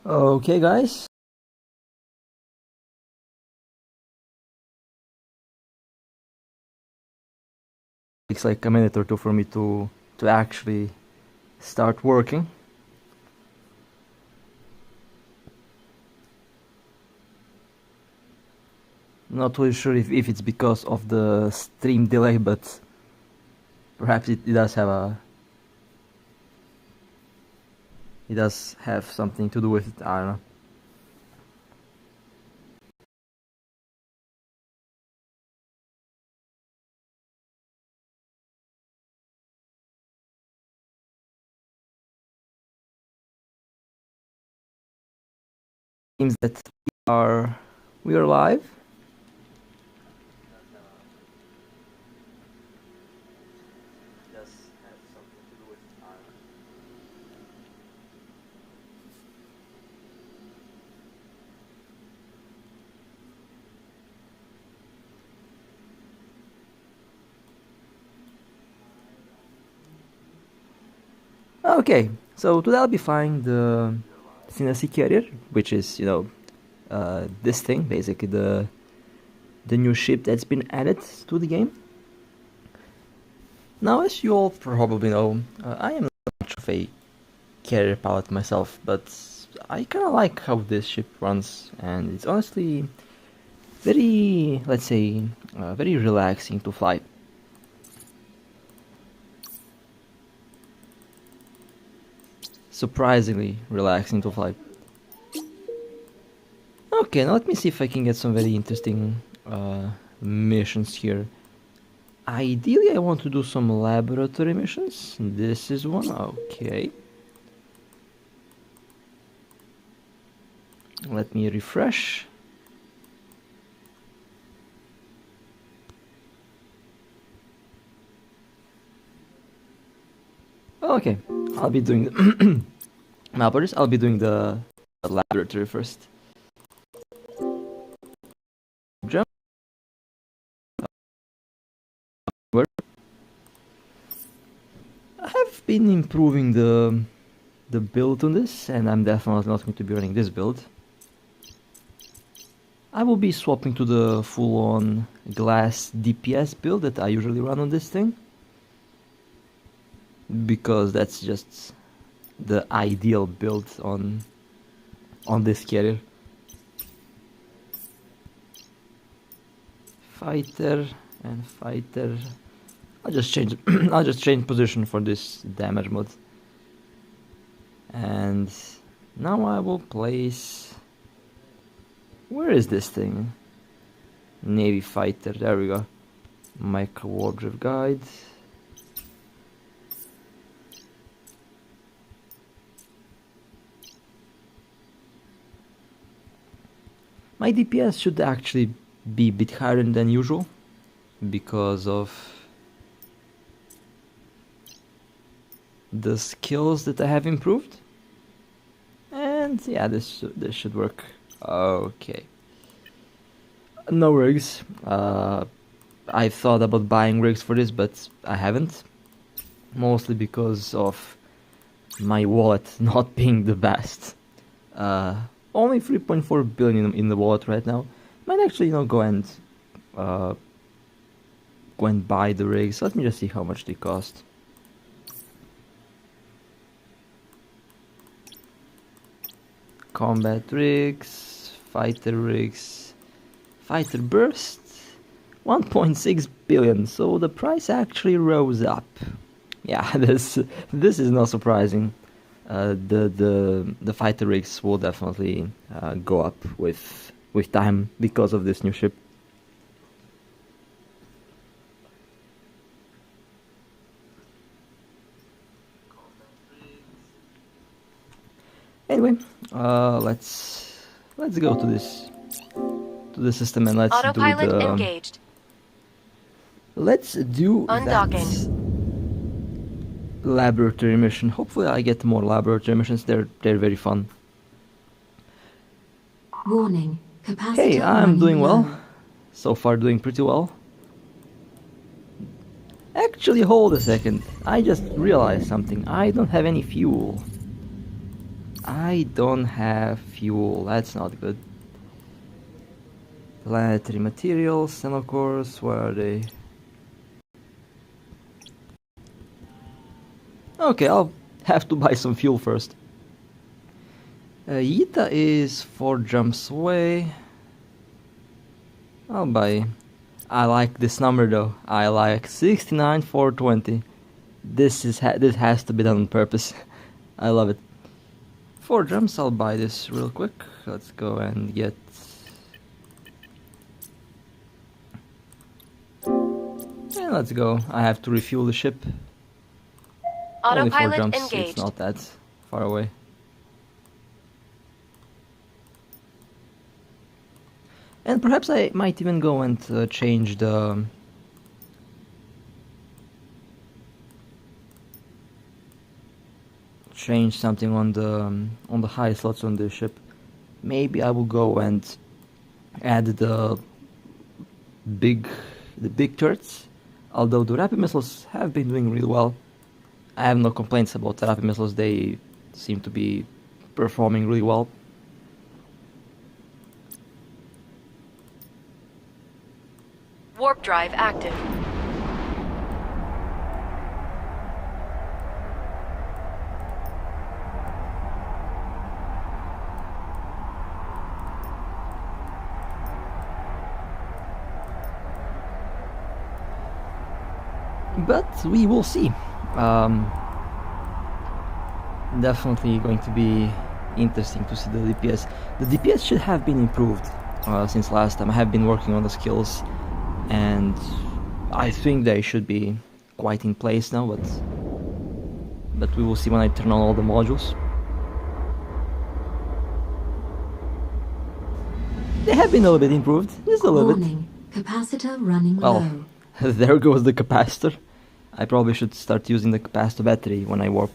Okay, guys. Takes like a minute or two for me to actually start working. Not really sure if it's because of the stream delay, but perhaps it does have a... It does have something to do with it, I don't know. Seems that we are live. Okay, so today I'll be flying the CyanSea carrier, which is, you know, this thing, basically the new ship that's been added to the game. Now, as you all probably know, I am not much of a carrier pilot myself, but I kind of like how this ship runs, and it's honestly very, let's say, very relaxing to fly. Surprisingly relaxing to fly. Okay, now let me see if I can get some very interesting missions here. Ideally, I want to do some laboratory missions. This is one. Okay. Let me refresh. Okay, I'll be doing my apologies. I'll be doing the laboratory first. Jump. Where? I have been improving the build on this, and I'm definitely not going to be running this build. I will be swapping to the full-on glass DPS build that I usually run on this thing, because that's just the ideal build on this carrier. Fighter and fighter. I'll just change I'll just change position for this damage mode. And now I will place... Where is this thing? Navy fighter, there we go. Micro wardrobe guide. My DPS should actually be a bit higher than usual because of the skills that I have improved. And yeah, this should work. Okay. No rigs. I thought about buying rigs for this, but I haven't. Mostly because of my wallet not being the best. Only 3.4 billion in the wallet right now. Might actually, you know, go and buy the rigs. Let me just see how much they cost. Combat rigs, fighter burst, 1.6 billion. So the price actually rose up. Yeah, this is not surprising. The fighter rigs will definitely go up with time because of this new ship. Anyway, let's go to the system and let's Autopilot do the engaged. Let's do Undocking. that laboratory mission. Hopefully I get more laboratory missions. They're very fun. Warning. Capacitor Hey, I'm doing low. well. So far doing pretty well. Actually, hold a second. I just realized something. I don't have any fuel. I don't have fuel, that's not good. Planetary materials, and of course, where are they? Okay, I'll have to buy some fuel first. Yita is 4 jumps away. I'll buy. I like this number though. I like 69 420. This has to be done on purpose. I love it. 4 jumps. I'll buy this real quick. Let's go and get. And let's go. I have to refuel the ship. Only 4 Autopilot jumps. engaged. It's not that far away. And perhaps I might even go and change the something on the high slots on the ship. Maybe I will go and add the big turrets. Although the rapid missiles have been doing really well, I have no complaints about the rapid missiles. They seem to be performing really well. Warp drive active. But we will see. Definitely going to be interesting to see the DPS. The DPS should have been improved since last time. I have been working on the skills, and I think they should be quite in place now, but we will see when I turn on all the modules. They have been a little bit improved, just a little bit. Warning, capacitor running Well, low. there goes the capacitor. I probably should start using the capacitor battery when I warp.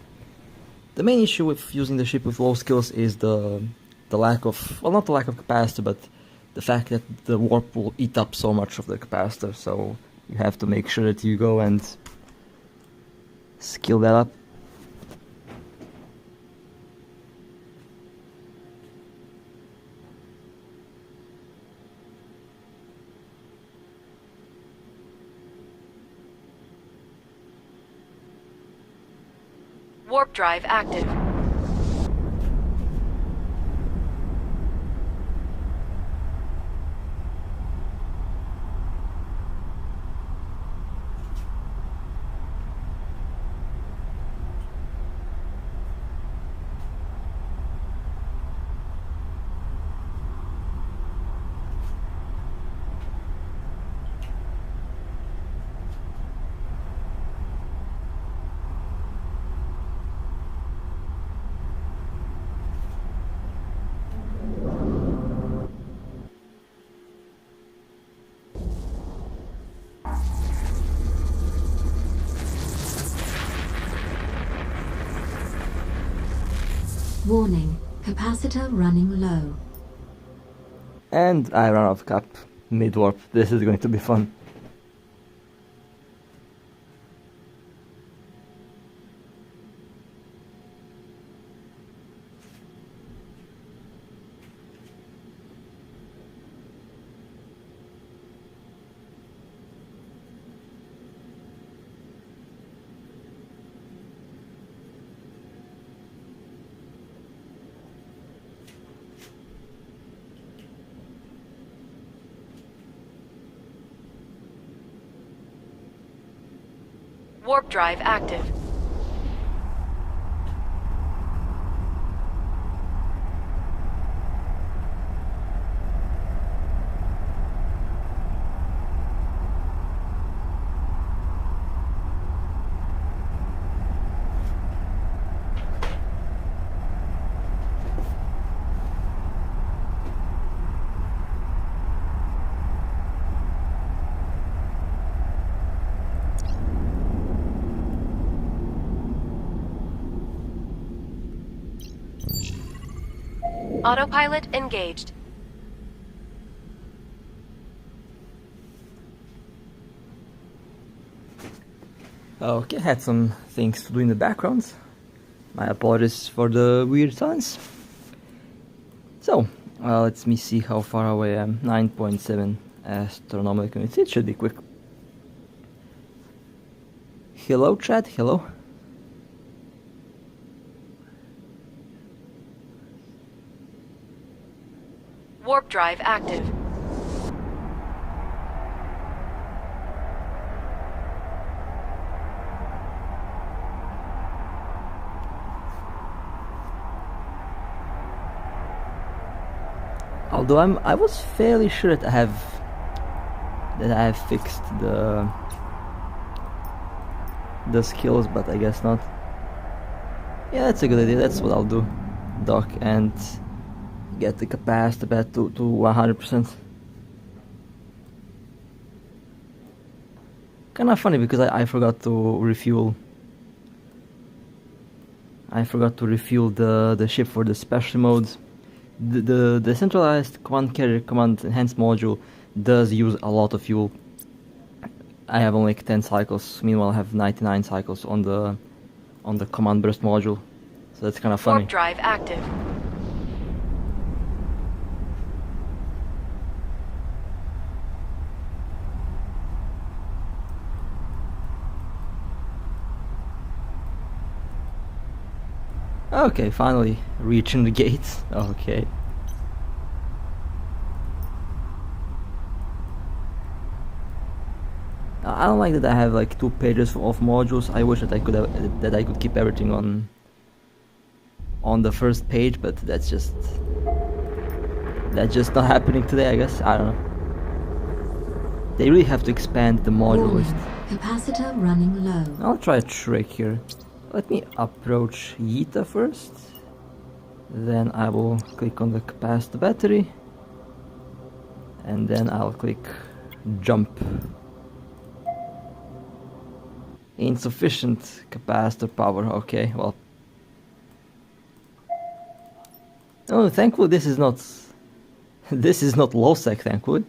The main issue with using the ship with low skills is the lack of, well, not the lack of capacitor, but the fact that the warp will eat up so much of the capacitor, so you have to make sure that you go and skill that up. Warp drive active. Warning, capacitor running low. And I run out of cap mid-warp. This is going to be fun. Warp drive active. Autopilot engaged. Okay, had some things to do in the background. My apologies for the weird silence. So, let me see how far away I am. 9.7 astronomical units. It should be quick. Hello, chat. Hello. Warp drive active. Although I was fairly sure that I have fixed the skills, but I guess not. Yeah, that's a good idea. That's what I'll do. Dock and get the capacitor back to 100%. Kinda funny because I forgot to refuel. I forgot to refuel the ship for the special modes. The decentralized command carrier command enhanced module does use a lot of fuel. I have only like 10 cycles. Meanwhile, I have 99 cycles on the command burst module. So that's kind of funny. Warp drive active. Okay, finally reaching the gates. Okay. I don't like that I have like 2 pages of modules. I wish that I could keep everything on the first page, but that's just not happening today, I guess. I don't know. They really have to expand the module list. Capacitor running low. I'll try a trick here. Let me approach Yita first. Then I will click on the capacitor battery. And then I'll click jump. Insufficient capacitor power. Okay, well. Oh, thankfully this is not low sec, thankfully.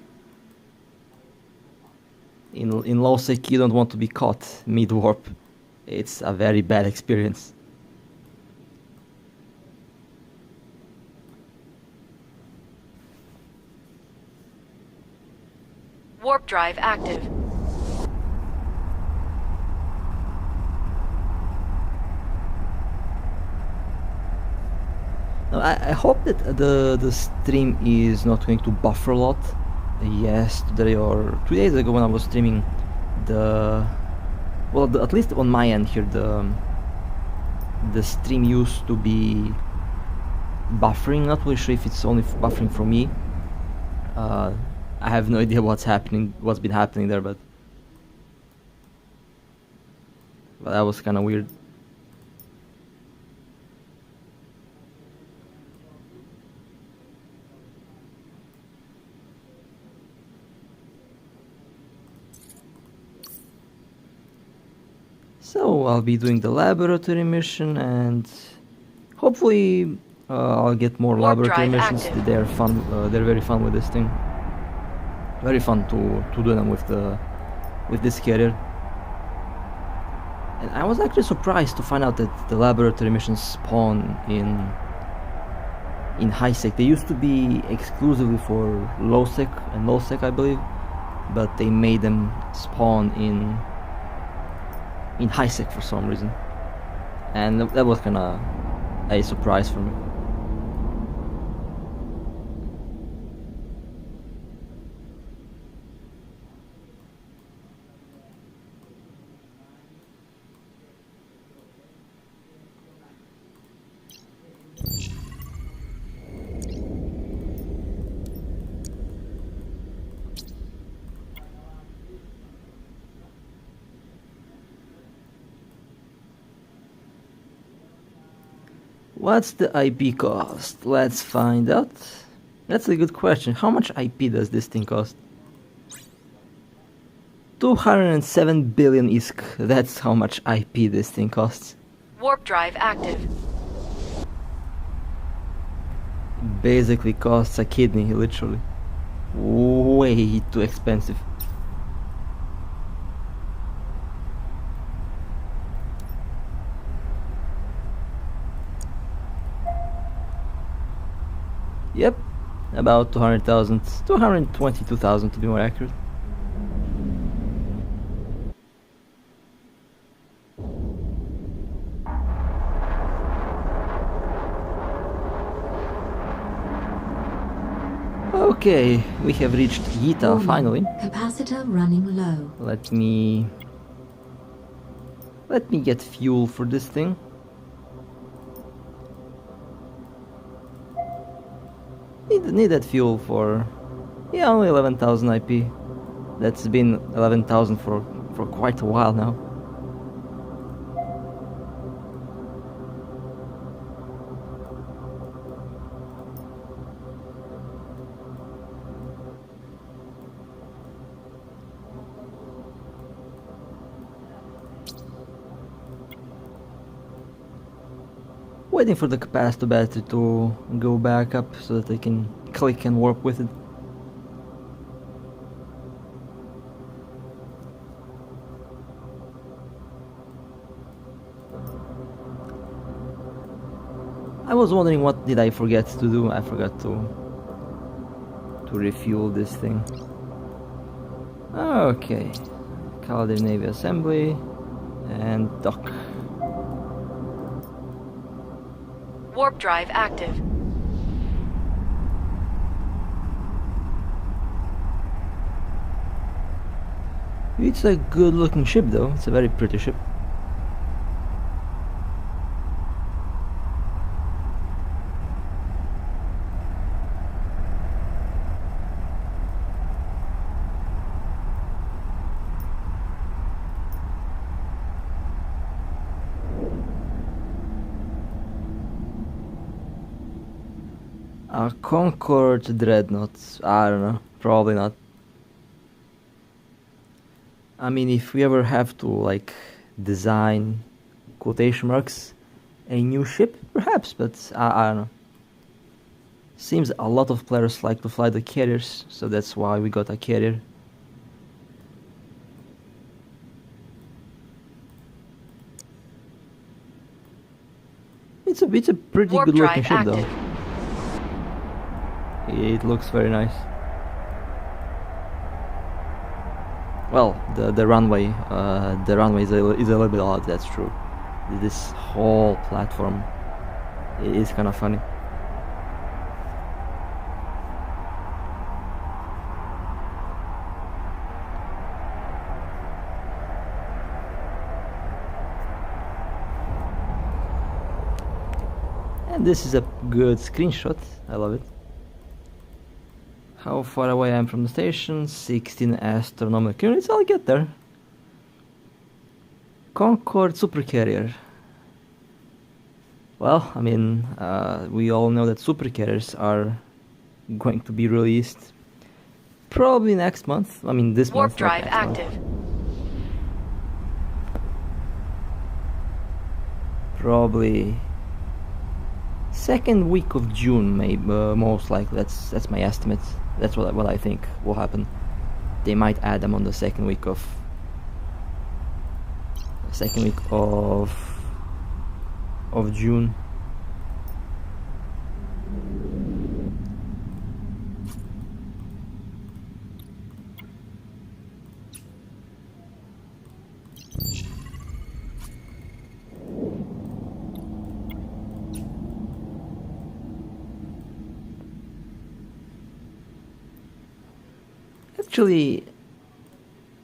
In low sec you don't want to be caught mid warp. It's a very bad experience. Warp drive active. Now, I hope that the stream is not going to buffer a lot. Yesterday or 2 days ago when I was streaming, at least on my end here, the stream used to be buffering. Not really sure if it's only buffering for me. I have no idea what's been happening there, but that was kind of weird. So I'll be doing the laboratory mission, and hopefully I'll get more laboratory missions. Active. They're fun. They're very fun with this thing. Very fun to do them with this carrier. And I was actually surprised to find out that the laboratory missions spawn in high sec. They used to be exclusively for low sec and low sec, I believe, but they made them spawn in high sec for some reason, and that was kinda a surprise for me. What's the IP cost? Let's find out. That's a good question. How much IP does this thing cost? 207 billion ISK. That's how much IP this thing costs. Warp drive active. Basically costs a kidney, literally. Way too expensive. Yep, about 200,000, 222,000 to be more accurate. Okay, we have reached Yita Warning, finally. Capacitor running low. Let me get fuel for this thing. Need that fuel for, yeah, only 11,000 IP. That's been 11,000 for quite a while now. Waiting for the capacitor battery to go back up so that I can click and warp with it. I was wondering what did I forget to do. I forgot to refuel this thing. Okay, Calder Navy assembly and dock. Warp drive active. It's a good looking ship though, it's a very pretty ship. A CONCORD dreadnought, I don't know, probably not. I mean, if we ever have to, like, design, quotation marks, a new ship, perhaps, but I don't know. Seems a lot of players like to fly the carriers, so that's why we got a carrier. It's a pretty Warp good looking drive ship active. though. It looks very nice. Well, the runway is a little bit odd. That's true. This whole platform is kind of funny. And this is a good screenshot. I love it. How far away I am from the station? 16 astronomical units. I'll get there. CONCORD Supercarrier. Well, I mean, we all know that supercarriers are going to be released probably next month. I mean, this Warp month. drive not next active. month. Probably second week of June, maybe, most likely. That's my estimate. That's what I think will happen. They might add them on the second week of June. Actually,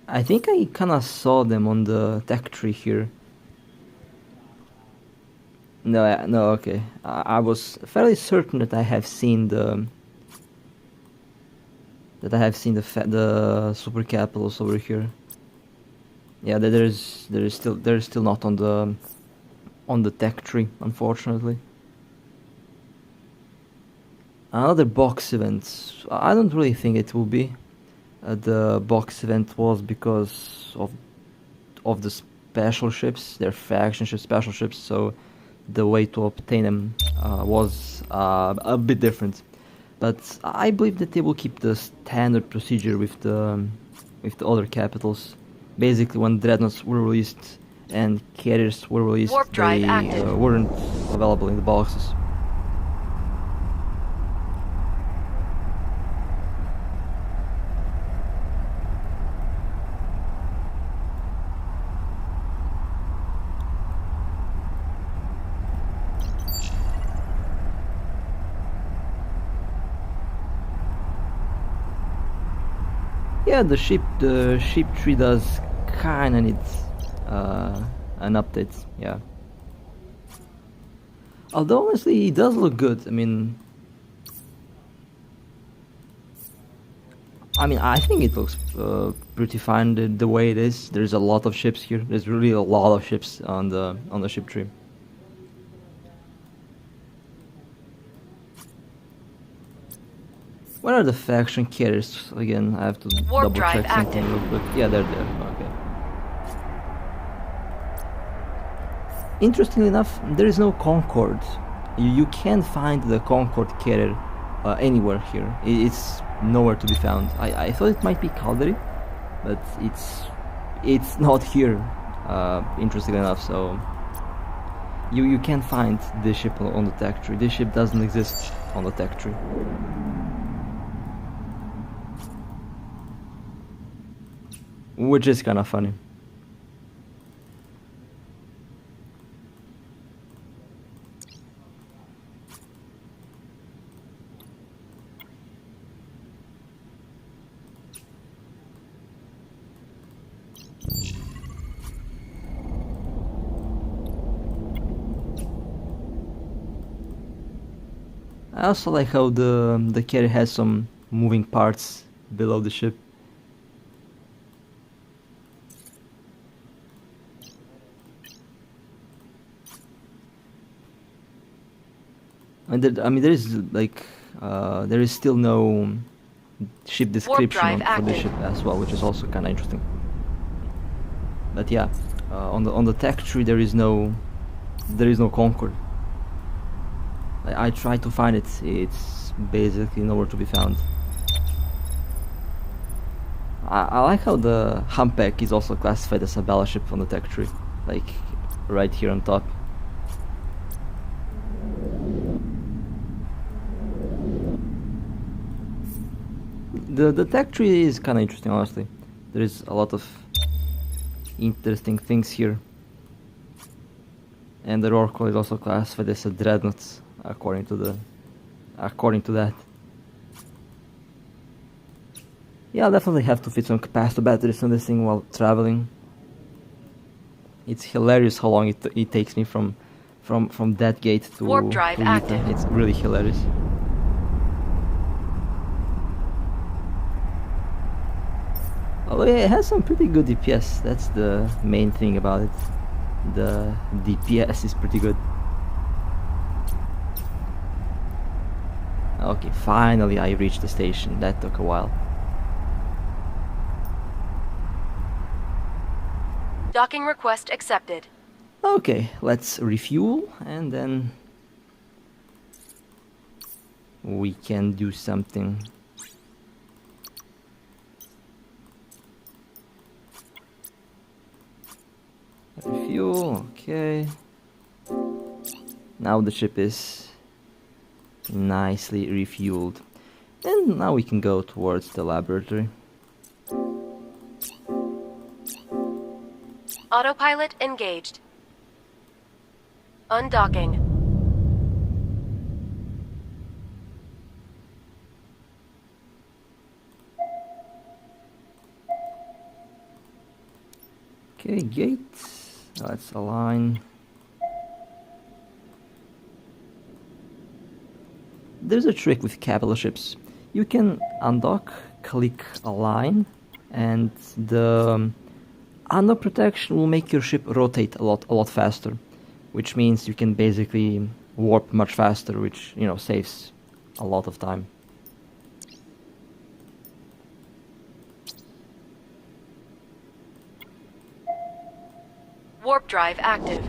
I think I kinda saw them on the tech tree here. No, okay. I was fairly certain that I have seen the super capitals over here. Yeah, they're still not on the tech tree, unfortunately. Another box event. I don't really think it will be. The box event was because of the special ships, their faction ships, special ships. So the way to obtain them was a bit different. But I believe that they will keep the standard procedure with the other capitals. Basically, when dreadnoughts were released and carriers were released, Warp drive they active. weren't available in the boxes. Yeah, the ship tree does kinda need an update. Yeah. Although honestly, it does look good. I mean, I think it looks pretty fine the way it is. There's a lot of ships here. There's really a lot of ships on the ship tree. Where are the faction carriers? Again, I have to Warp double drive check something active. real quick. Yeah, they're there. Okay. Interestingly enough, there is no CONCORD. You can't find the CONCORD carrier anywhere here. It's nowhere to be found. I thought it might be Caldery, but it's not here. Interestingly enough, so you can't find this ship on the tech tree. This ship doesn't exist on the tech tree. Which is kind of funny. I also like how the carrier has some moving parts below the ship. And there is like there is still no ship description for the ship as well, which is also kind of interesting. But yeah, on the tech tree there is no CONCORD. I tried to find it. It's basically nowhere to be found. I like how the humpback is also classified as a battleship on the tech tree, like right here on top. The tech tree is kind of interesting, honestly. There is a lot of interesting things here. And the Rorqual is also classified as a dreadnought, according to that. Yeah, I'll definitely have to fit some capacitor batteries on this thing while traveling. It's hilarious how long it takes me from that gate to warp drive Ita. active. It's really hilarious. Although yeah, it has some pretty good DPS. That's the main thing about it. The DPS is pretty good. Okay, finally I reached the station. That took a while. Docking request accepted. Okay, let's refuel and then we can do something. Refuel, okay. Now the ship is nicely refueled. And now we can go towards the laboratory. Autopilot engaged. Undocking. Okay, gates. Let's align. There's a trick with capital ships. You can undock, click align, and the undock protection will make your ship rotate a lot faster, which means you can basically warp much faster, which saves a lot of time. Warp drive active.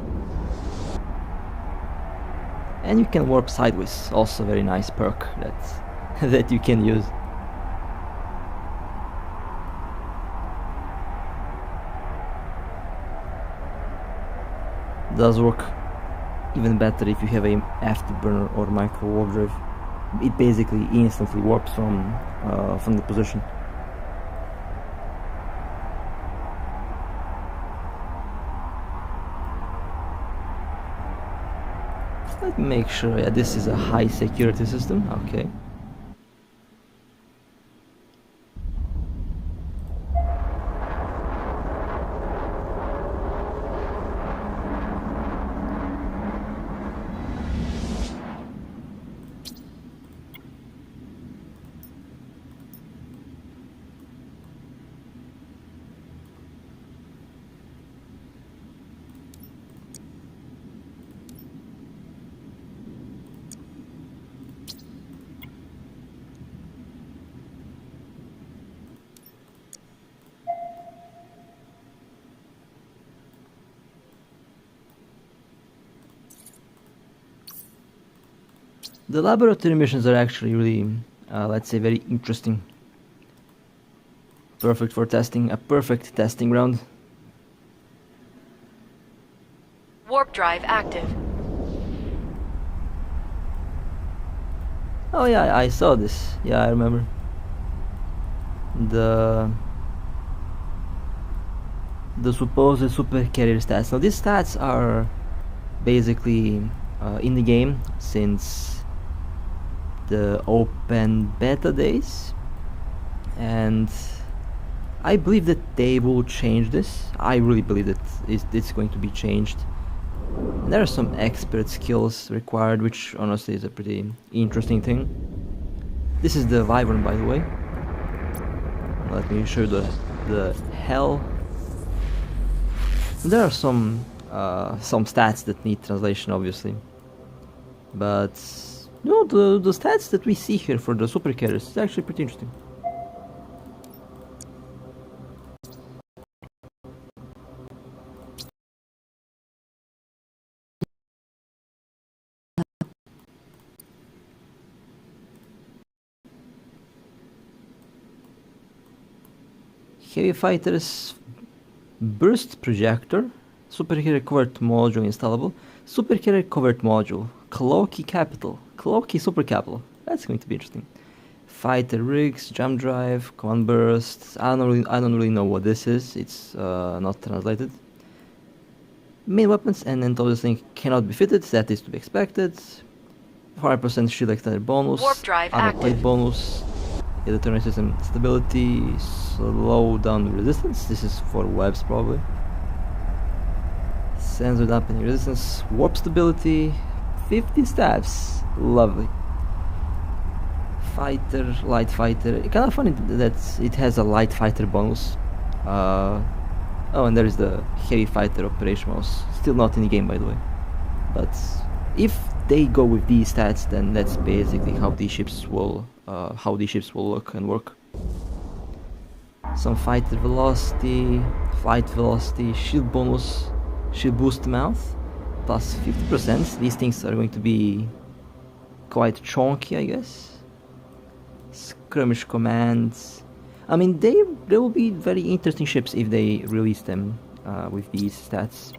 And you can warp sideways, also a very nice perk that you can use. Does work even better if you have a afterburner or micro warp drive. It basically instantly warps from the position. Let me make sure. Yeah, this is a high security system. Okay. The laboratory missions are actually really, let's say, very interesting. Perfect for testing, a perfect testing ground. Warp drive active. Oh yeah, I saw this. Yeah, I remember. The supposed supercarrier stats. Now these stats are basically in the game since the open beta days, and I believe that they will change this. I really believe that it's going to be changed. And there are some expert skills required, which honestly is a pretty interesting thing. This is the Wyvern, by the way. Let me show you the hell. There are some stats that need translation, obviously, but no, the stats that we see here for the supercarriers is actually pretty interesting. Heavy fighters, burst projector, supercarrier covert module installable, supercarrier covert module, cloaky capital, cloaky super capital. That's going to be interesting. Fighter rigs, jump drive, command burst. I don't really know what this is. It's not translated. Main weapons and endorsing cannot be fitted. That is to be expected. 5% shield extender bonus. Warp drive armor plate active. bonus. Electronic system stability. Slow down resistance. This is for webs probably. Sensor dampening resistance. Warp stability. 50 stabs. Lovely. Fighter, light fighter. Kind of funny that it has a light fighter bonus. Oh, and there is the heavy fighter operation bonus. Still not in the game, by the way. But if they go with these stats, then that's basically how these ships will look and work. Some fighter velocity, flight velocity, shield bonus, shield boost mouth, plus 50%. These things are going to be quite chunky, I guess. Skirmish commands. I mean, they will be very interesting ships if they release them with these stats.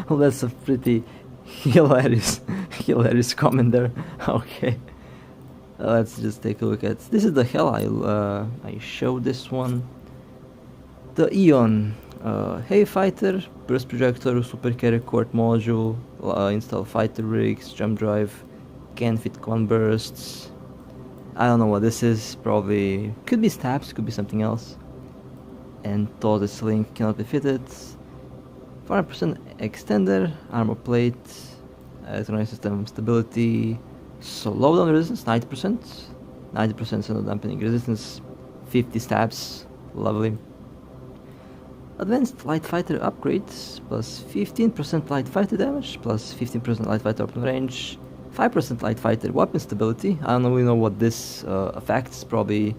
Well, that's a pretty hilarious comment there. Okay, let's just take a look at this. Is the hell I showed this one. The Eon. Heavy fighter, burst projector, supercarrier court module, install fighter rigs, jump drive, can fit command bursts. I don't know what this is. Probably could be stabs, could be something else. And Tortoise link cannot be fitted. 5% extender, armor plate, electronic system stability, slow down resistance 90%, 90% sensor dampening resistance, 50 stabs, lovely. Advanced light fighter upgrades, plus 15% light fighter damage, plus 15% light fighter open range, 5% light fighter weapon stability. I don't really know what this affects. Probably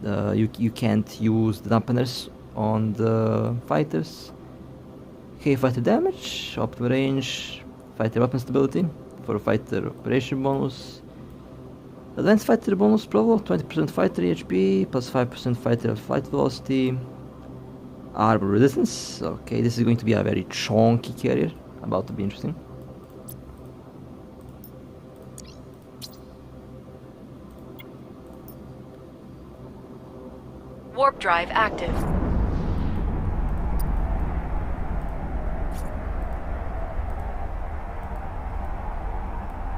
you can't use the dampeners on the fighters. Heavy fighter damage, open range, fighter weapon stability for fighter operation bonus. Advanced fighter bonus provo, 20% fighter HP, plus 5% fighter flight velocity. Armor resistance. Okay, this is going to be a very chunky carrier. About to be interesting. Warp drive active.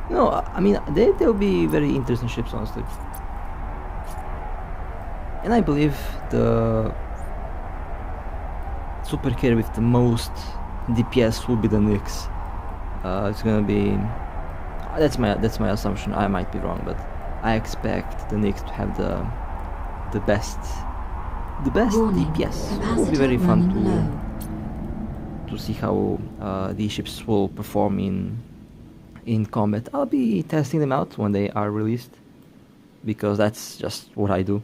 No, I mean, they'll be very interesting ships, honestly. And I believe the supercarrier with the most DPS will be the Nyx. It's gonna be... That's my assumption. I might be wrong, but I expect the Nyx to have the best Warning, DPS. It will be capacitor very fun running to see how these ships will perform in combat. I'll be testing them out when they are released, because that's just what I do.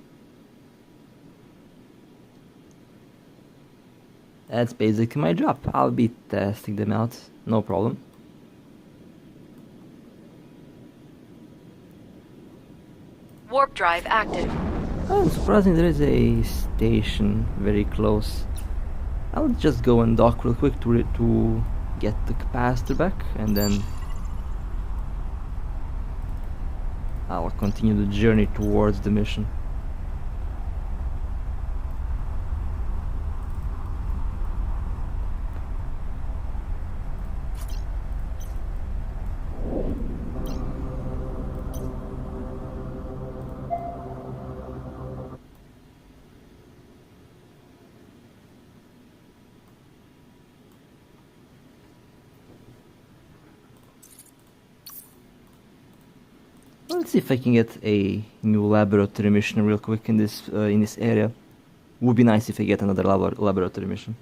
That's basically my job. I'll be testing them out, no problem. Warp drive active. Oh, surprisingly, there is a station very close. I'll just go and dock real quick to get the capacitor back, and then I'll continue the journey towards the mission. Let's see if I can get a new laboratory mission real quick in this area. Would be nice if I get another laboratory mission.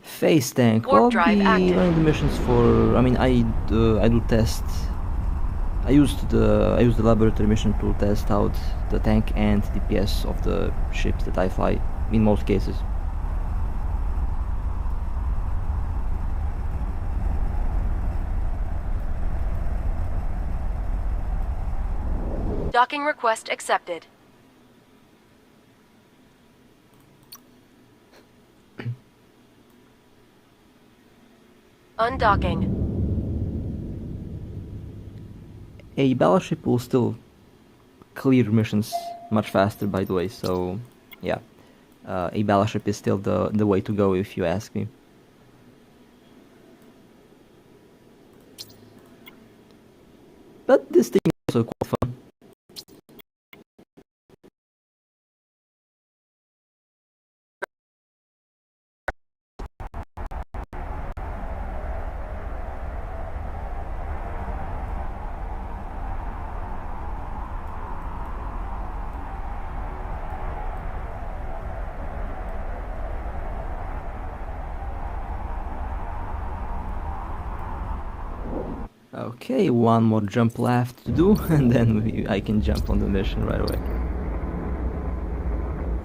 Phase tank. Warp Well, drive the active. running the missions for. I mean, I do test. I used the laboratory mission to test out the tank and DPS of the ships that I fly in most cases. Docking request accepted. Undocking. A battleship will still clear missions much faster, by the way. So, yeah, a battleship is still the way to go if you ask me. But this thing is also quite fun. Okay, one more jump left to do, and then I can jump on the mission right away.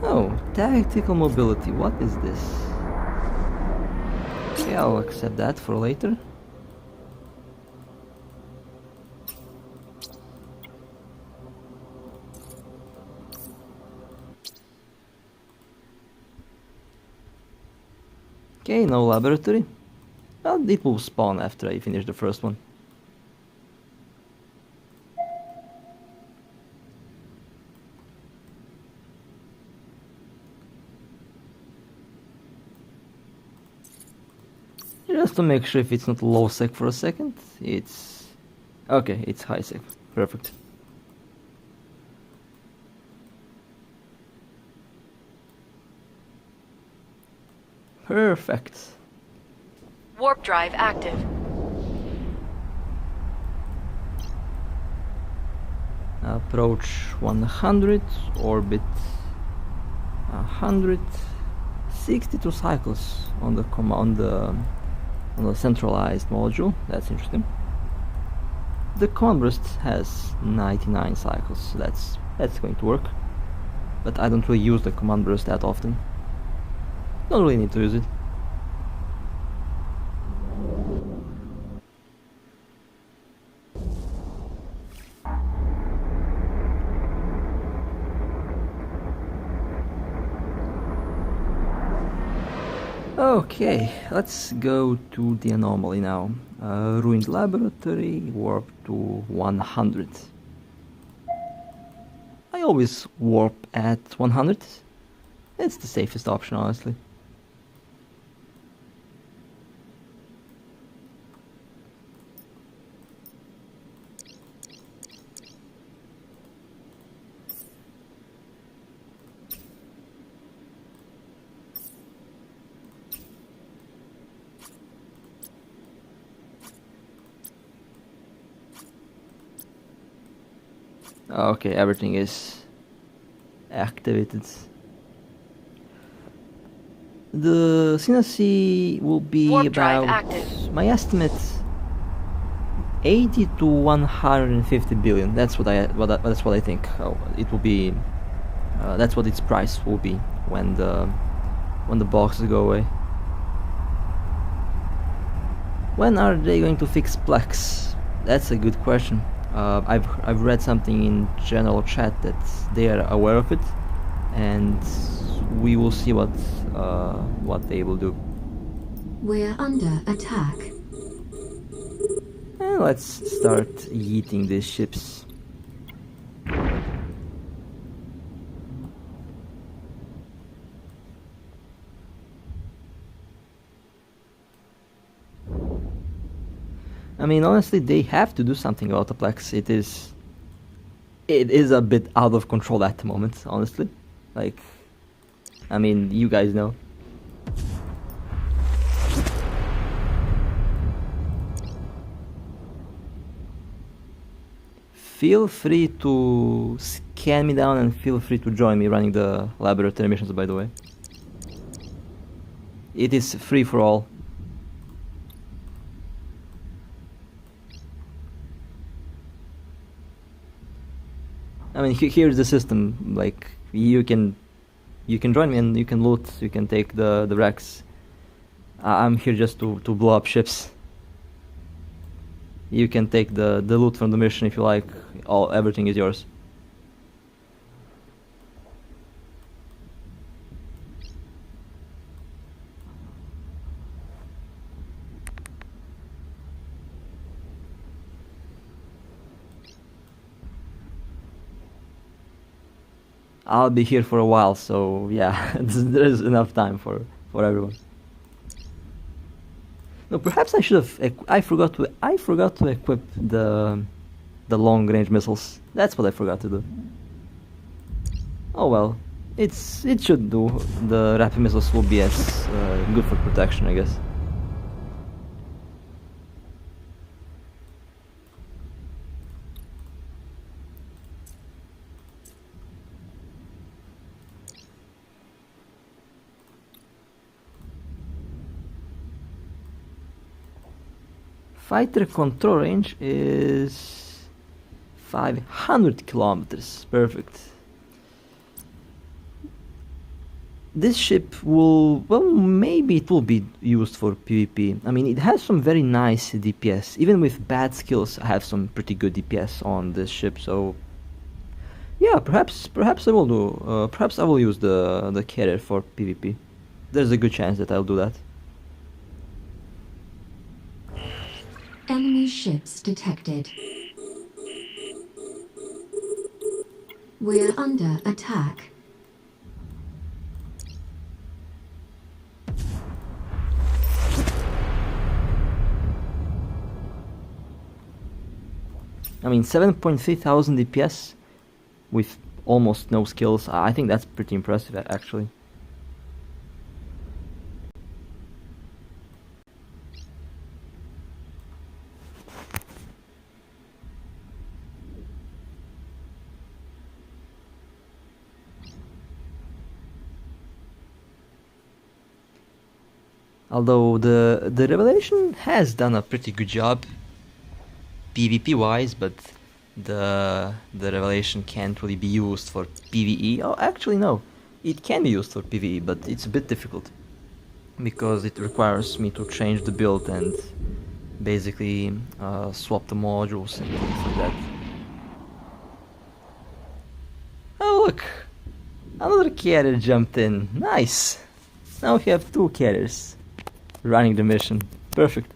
Oh, tactical mobility, what is this? Okay, I'll accept that for later. Okay, no laboratory. Well, it will spawn after I finish the first one. Just to make sure if it's not low sec for a second, it's... Okay, it's high sec. Perfect. Perfect. Warp drive active. Approach 100, orbit 100, 62 cycles on the centralized module. That's interesting. The command burst has 99 cycles, so that's going to work. But I don't really use the command burst that often. Don't really need to use it. Okay, let's go to the anomaly now. Ruined laboratory, warp to 100. I always warp at 100. It's the safest option, honestly. Okay, everything is activated. The CyanSea will be Warp drive about, active. my estimate, 80 to 150 billion. That's what I think. It will be. That's what its price will be when the boxes go away. When are they going to fix Plex? That's a good question. I've read something in general chat that they are aware of it, and we will see what they will do. We're under attack. And let's start yeeting these ships. I mean, honestly, they have to do something about the Plex. It is a bit out of control at the moment, honestly. Like, I mean, you guys know. Feel free to scan me down and feel free to join me running the laboratory missions, by the way. It is free for all. I mean, here's the system. Like, you can join me and you can loot. You can take the wrecks. I'm here just to blow up ships. You can take the loot from the mission if you like. Everything is yours. I'll be here for a while, so yeah, there's enough time for everyone. No, perhaps I should have. I forgot to equip the long range missiles. That's what I forgot to do. Oh well, it should do. The rapid missiles will be as good for protection, I guess. Fighter control range is 500 kilometers. Perfect. This ship will, well, maybe it will be used for PvP. I mean, it has some very nice DPS. Even with bad skills, I have some pretty good DPS on this ship. So, yeah, perhaps I will do. Perhaps I will use the carrier for PvP. There's a good chance that I'll do that. Enemy ships detected. We're under attack. I mean, 7.3 thousand DPS with almost no skills. I think that's pretty impressive, actually. Although the Revelation has done a pretty good job PvP wise, but the Revelation can't really be used for PvE. Oh, actually no, it can be used for PvE, but it's a bit difficult because it requires me to change the build and basically swap the modules and things like that. Oh look, another carrier jumped in. Nice. Now we have two carriers running the mission. Perfect.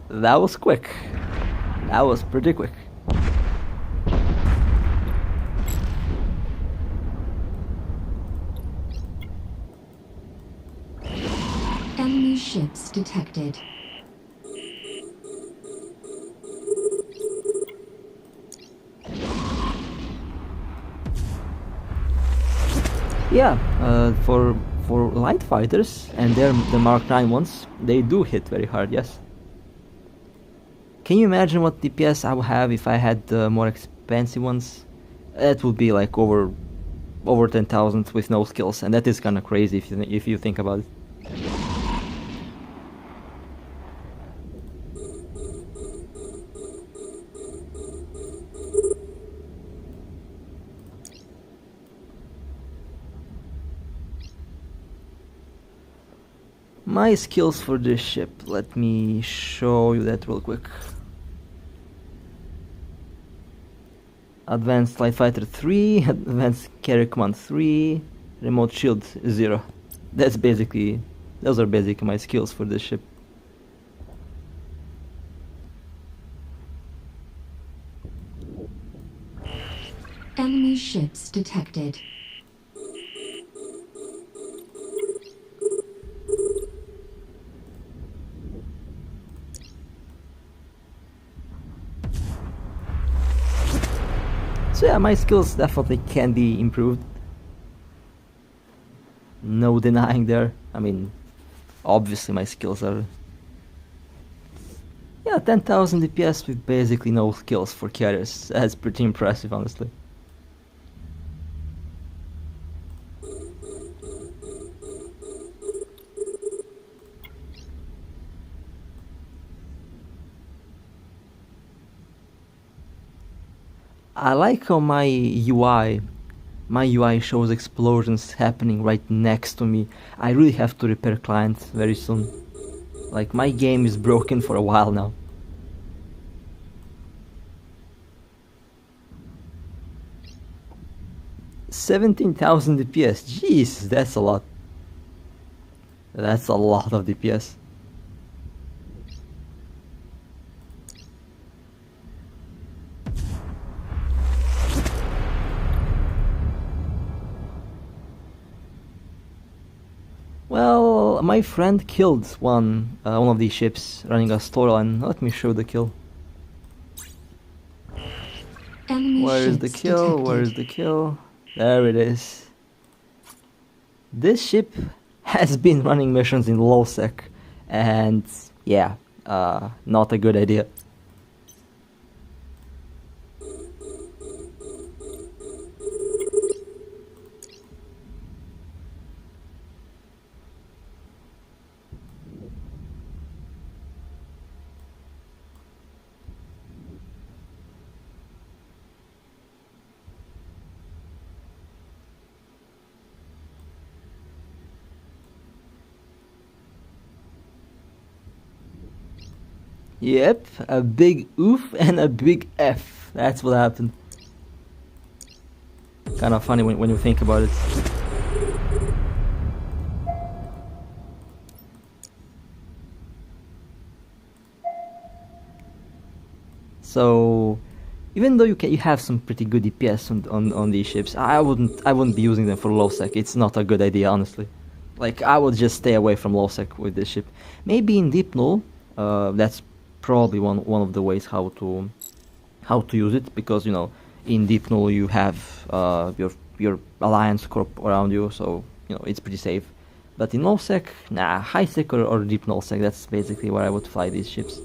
That was quick. That was pretty quick. Enemy ships detected. Yeah, for light fighters, and they're the Mark 9 ones, they do hit very hard, yes. Can you imagine what DPS I would have if I had the more expensive ones? That would be like over 10,000 with no skills, and that is kind of crazy if you think about it. My skills for this ship, let me show you that real quick. Advanced Light Fighter 3, Advanced Carrier Command 3, Remote Shield 0. Those are basically my skills for this ship. Enemy ships detected. So yeah, my skills definitely can be improved. No denying there. I mean, obviously my skills are... Yeah, 10,000 DPS with basically no skills for carriers. That's pretty impressive, honestly. I like how my UI shows explosions happening right next to me. I really have to repair client very soon. Like, my game is broken for a while now. $17,000 DPS. Jeez, that's a lot. That's a lot of DPS. Well, my friend killed one of these ships running a storyline. Let me show the kill. Enemy Where is ships the kill? detected. Where is the kill? There it is. This ship has been running missions in low sec, and yeah, not a good idea. Yep, a big oof and a big F. That's what happened. Kind of funny when you think about it. So, even though you have some pretty good DPS on these ships, I wouldn't be using them for low sec. It's not a good idea, honestly. Like, I would just stay away from low sec with this ship. Maybe in deep null, that's probably one of the ways how to use it, because you know in deep null you have your alliance corp around you, so you know it's pretty safe. But in low sec, nah, high sec or deep null sec, that's basically where I would fly these ships.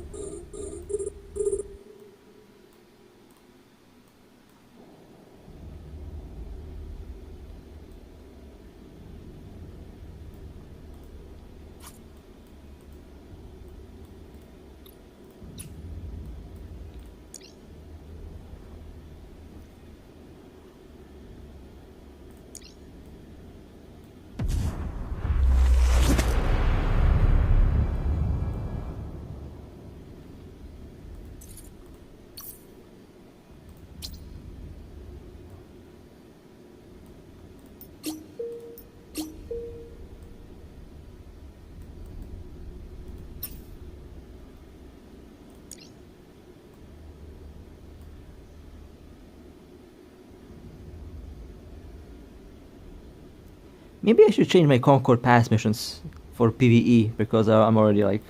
Maybe I should change my CONCORD pass missions for PvE, because I'm already like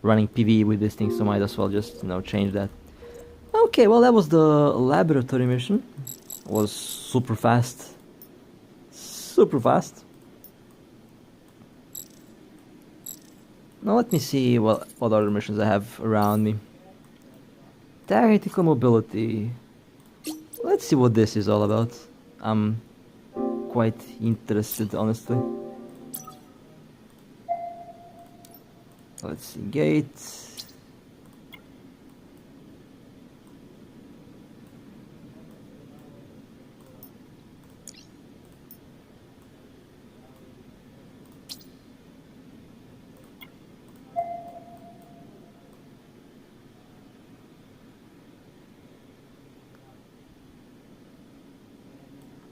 running PvE with this thing, so might as well just change that. Okay, well that was the laboratory mission. It was super fast. Super fast. Now let me see what other missions I have around me. Tactical mobility. Let's see what this is all about. I'm quite interested, honestly. Let's see, gate.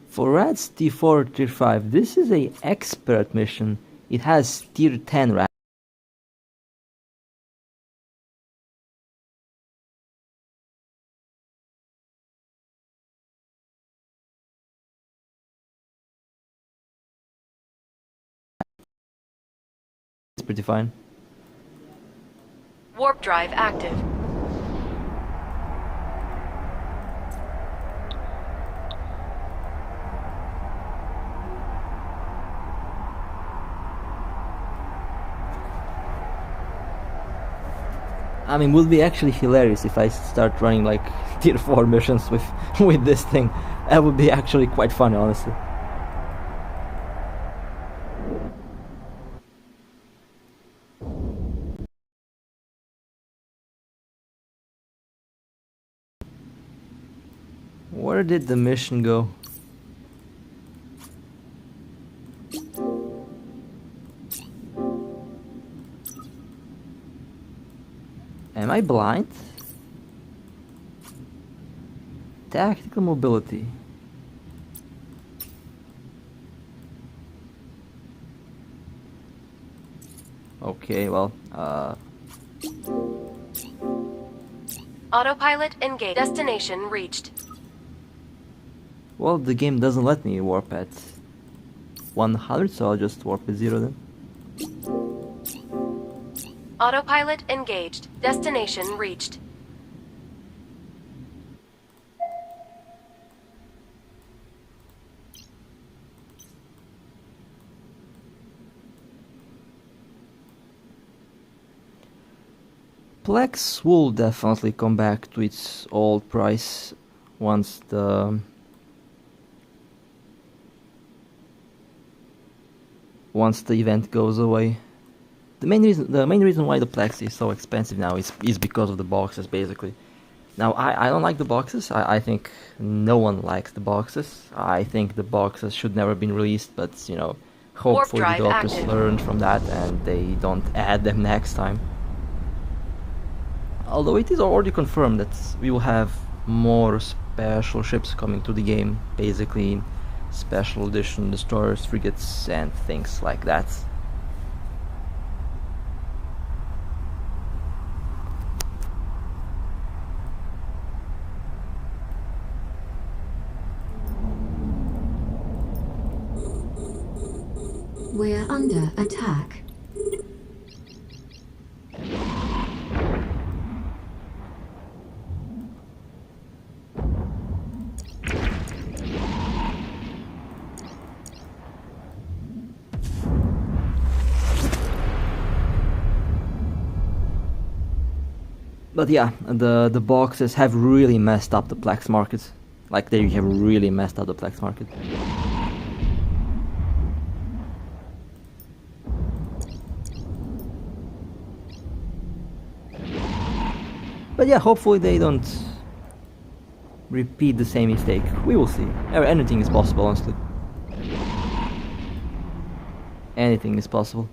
For rats tier 4, tier 5, this is a expert mission. It has tier 10 rats. It's pretty fine. Warp drive active. I mean, would be actually hilarious if I start running like tier 4 missions with this thing. That would be actually quite funny, honestly. Where did the mission go? Am I blind? Tactical mobility. Okay, well, Autopilot engaged. Destination reached. well, the game doesn't let me warp at 100, so I'll just warp at 0 then. Autopilot engaged. Destination reached. Plex will definitely come back to its old price once the event goes away. The main reason why the Plex is so expensive now is because of the boxes, basically. Now I don't like the boxes. I think no one likes the boxes. I think the boxes should never been released, but you know, hopefully the developers learned from that and they don't add them next time. Although it is already confirmed that we will have more special ships coming to the game, basically special edition destroyers, frigates and things like that. We're under attack. But yeah, the boxes have really messed up the Plex market. Like, they have really messed up the Plex market. But yeah, hopefully they don't repeat the same mistake. We will see. Anything is possible, honestly. Anything is possible.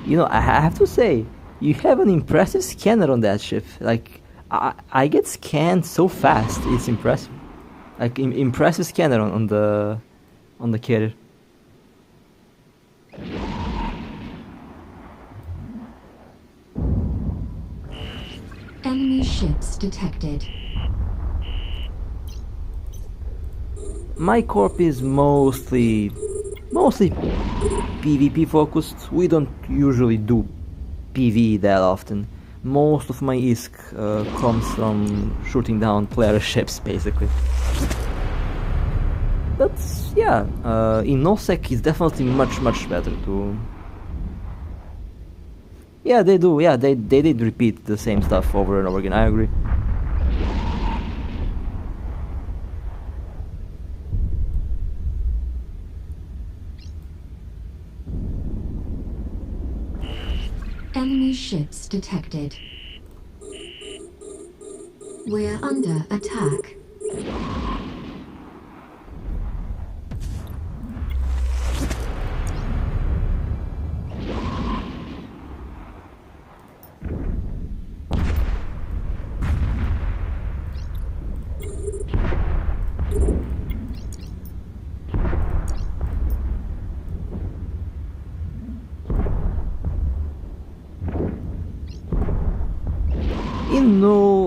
You know, I have to say, you have an impressive scanner on that ship. Like, I get scanned so fast, it's impressive. Like, impressive scanner on the carrier. Enemy ships detected. My corp is mostly PvP focused. We don't usually do PvE that often. Most of my ISK comes from shooting down player ships, basically. But yeah, in NoSec it's definitely much better to. Yeah, they do. Yeah, they did repeat the same stuff over and over again. I agree. Enemy ships detected. We're under attack.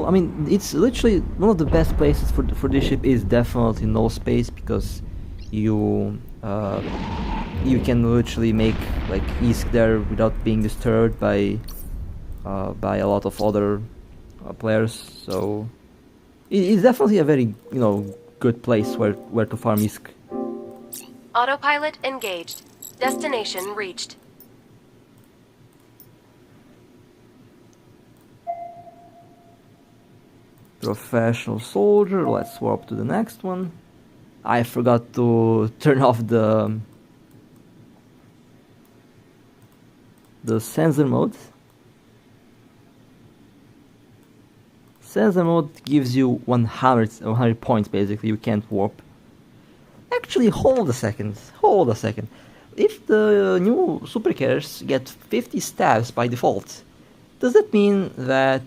I mean, it's literally one of the best places for this ship is definitely no space, because you can literally make like East there without being disturbed by a lot of other players. So it's definitely a very good place where to farm Isk. Autopilot engaged. Destination reached. Professional soldier. Let's swap to the next one. I forgot to turn off the sensor mode. Sensor mode gives you 100 points basically. You can't warp. Actually, hold a second. If the new Supercarriers get 50 stabs by default, does that mean that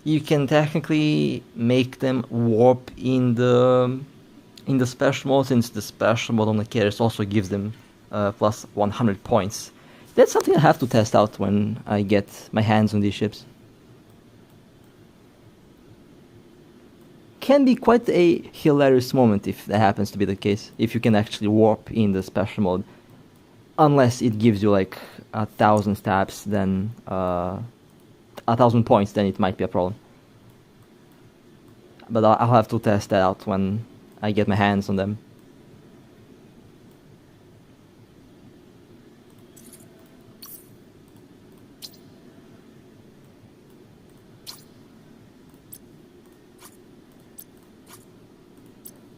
you can technically make them warp in the special mode, since the special mode on the carriers also gives them plus 100 points? That's something I have to test out when I get my hands on these ships. Can be quite a hilarious moment if that happens to be the case, if you can actually warp in the special mode. Unless it gives you like 1,000 stabs, then 1,000 points, then it might be a problem. But I'll have to test that out when I get my hands on them.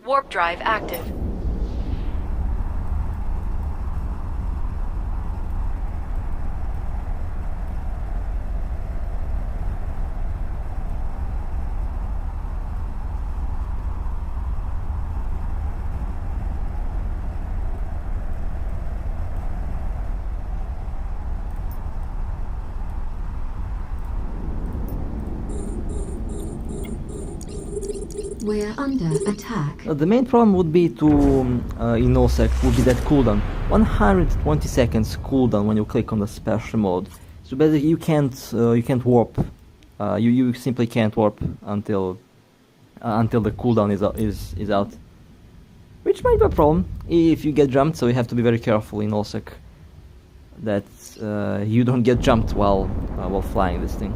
Warp drive active. We're under attack. The main problem would be to in NoSec would be that cooldown. 120 seconds cooldown when you click on the special mode. So basically you can't warp. You simply can't warp until the cooldown is out. Which might be a problem if you get jumped, so you have to be very careful in NoSec that you don't get jumped while flying this thing.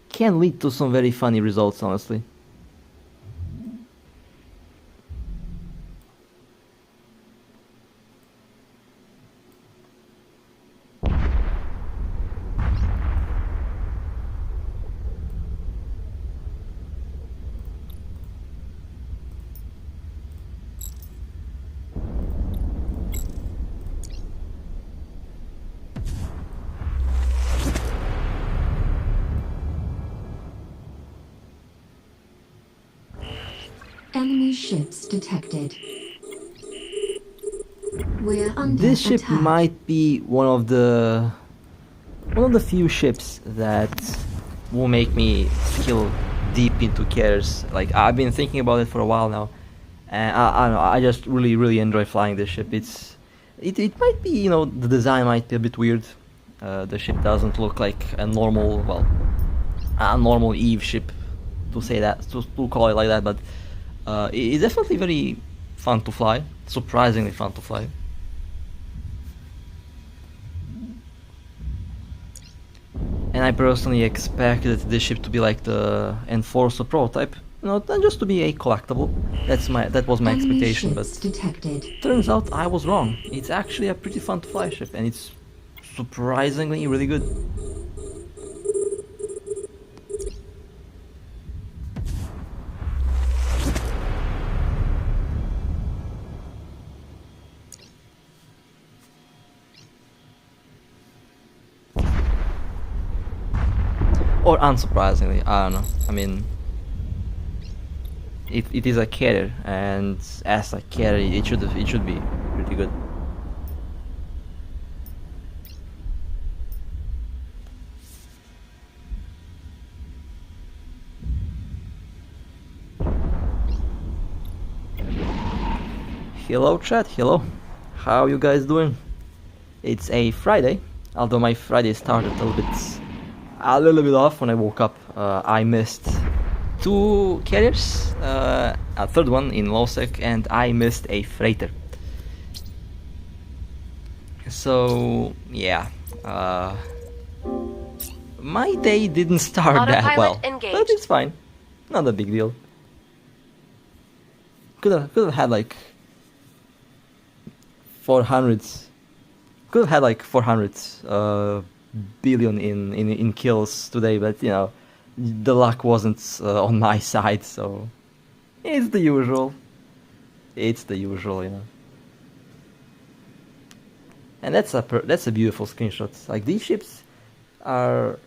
Can lead to some very funny results, honestly. Enemy ships detected. We're under This ship attack. might be one of the few ships that will make me skill deep into carriers. Like, I've been thinking about it for a while now, and I don't know, I just really enjoy flying this ship. It might be, the design might be a bit weird. The ship doesn't look like a normal Eve ship, to say that, to call it like that, but it's definitely very fun to fly, surprisingly fun to fly. and I personally expected this ship to be like the Enforcer prototype, you know, and just to be a collectible. That was my Enemy expectation, but ships detected. turns out I was wrong. It's actually a pretty fun to fly ship, and it's surprisingly really good. Or unsurprisingly, I don't know. I mean, it is a carrier, and as a carrier, it should be pretty good. Hello chat, hello. How you guys doing? It's a Friday, although my Friday started a little bit off when I woke up. I missed 2 carriers, a third one in Losec, and I missed a freighter. So yeah, my day didn't start that well, engaged. but it's fine. Not a big deal. Could have had like 400. Could have had like 400 billion in kills today, but you know, the luck wasn't on my side, so it's the usual. It's the usual, you know. And that's a beautiful screenshot. Like, these ships are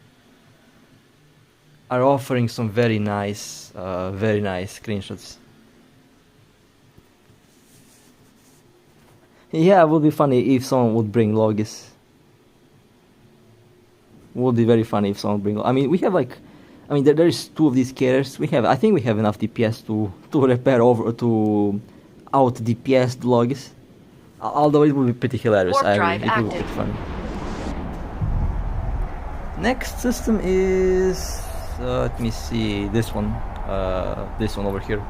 offering some very nice screenshots. Yeah, it would be funny if someone would bring Logis. Would be very funny if someone bring. I mean, we have like, I mean, there's 2 of these carriers. I think we have enough DPS to repair over to out DPS the Logis. Although it would be pretty hilarious. Warp drive it would be active. pretty funny. Next system is let me see, this one over here.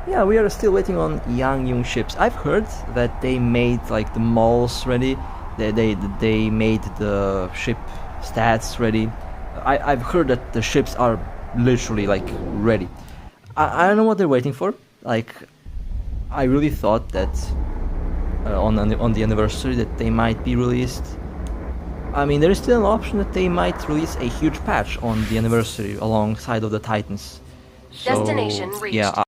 Yeah, we are still waiting on Yang ships. I've heard that they made like the models ready. They made the ship stats ready. I've heard that the ships are literally like ready. I don't know what they're waiting for. Like, I really thought that on the anniversary that they might be released. I mean, there is still an option that they might release a huge patch on the anniversary alongside of the Titans. So, Destination reached. yeah.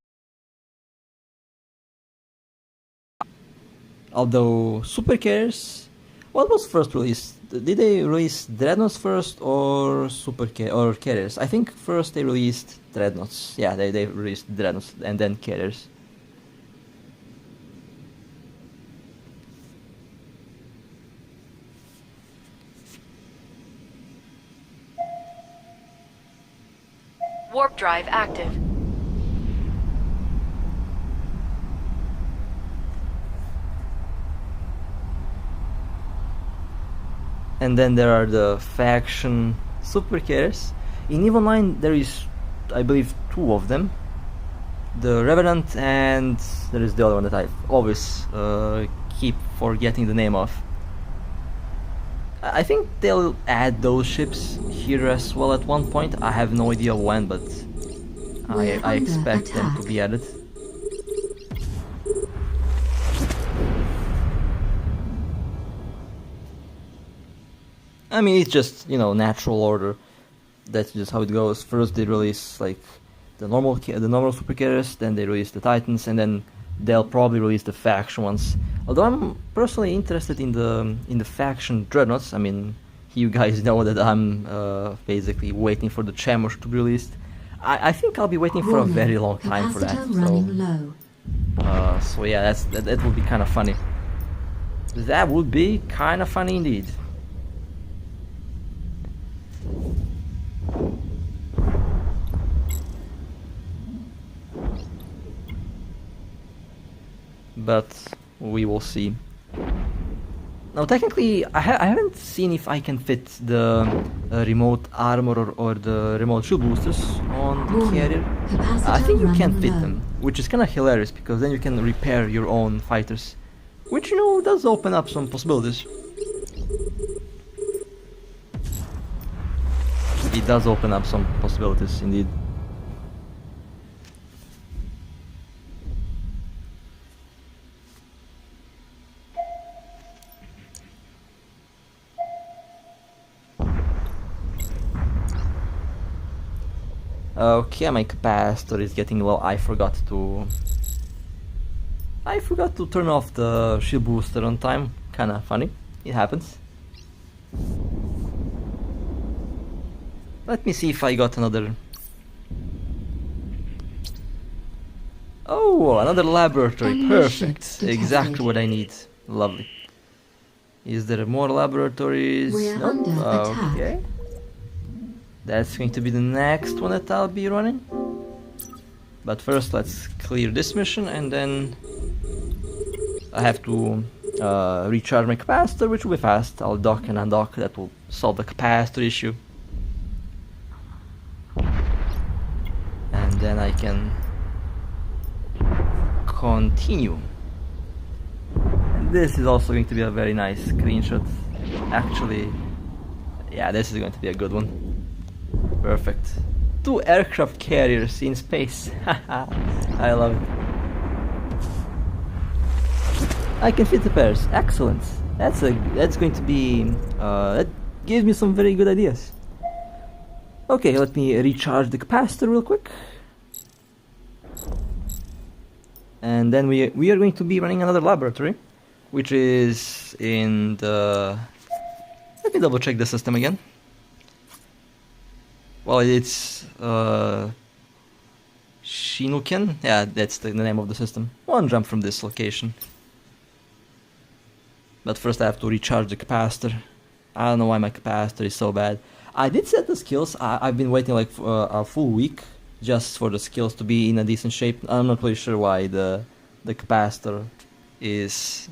Although Supercarriers, what was first released? Did they release Dreadnoughts first or or Carriers? I think first they released Dreadnoughts. Yeah, they released Dreadnoughts and then Carriers. Warp drive active. And then there are the faction Supercarriers. In EVE Online there is, I believe, 2 of them. The Revenant, and there is the other one that I always keep forgetting the name of. I think they'll add those ships here as well at one point. I have no idea when, but I expect them to be added. I mean, it's just, you know, natural order. That's just how it goes. First they release like the normal Supercarriers, then they release the Titans, and then they'll probably release the faction ones. Although I'm personally interested in the faction Dreadnoughts. I mean, you guys know that I'm basically waiting for the Chamosh to be released. I think I'll be waiting for a very long time for that. So yeah, that would be kind of funny. That would be kind of funny indeed. But we will see. Now, technically, I haven't seen if I can fit the remote armor or the remote shield boosters on the carrier. I think you can fit them, which is kind of hilarious because then you can repair your own fighters, Which, you know, does open up some possibilities. It does open up some possibilities, indeed. Okay, my capacitor is getting low. I forgot to turn off the shield booster on time. Kinda funny. It happens. Let me see if I got another... Oh, another laboratory. Enemy Perfect. ships detected. Exactly what I need. Lovely. Is there more laboratories? We're Nope. under attack. Okay. That's going to be the next one that I'll be running. But first let's clear this mission, and then I have to recharge my capacitor, which will be fast. I'll dock and undock. That will solve the capacitor issue. And then I can continue. And this is also going to be a very nice screenshot. Actually, yeah, this is going to be a good one. Perfect. 2 aircraft carriers in space. I love it. I can fit the pairs. Excellent. That's going to be that gives me some very good ideas. Okay, let me recharge the capacitor real quick. And then we are going to be running another laboratory, which is in the... Let me double check the system again. Well, it's Shinuken. Yeah, that's the name of the system. One jump from this location. But first I have to recharge the capacitor. I don't know why my capacitor is so bad. I did set the skills. I've been waiting like a full week just for the skills to be in a decent shape. I'm not really sure why the capacitor is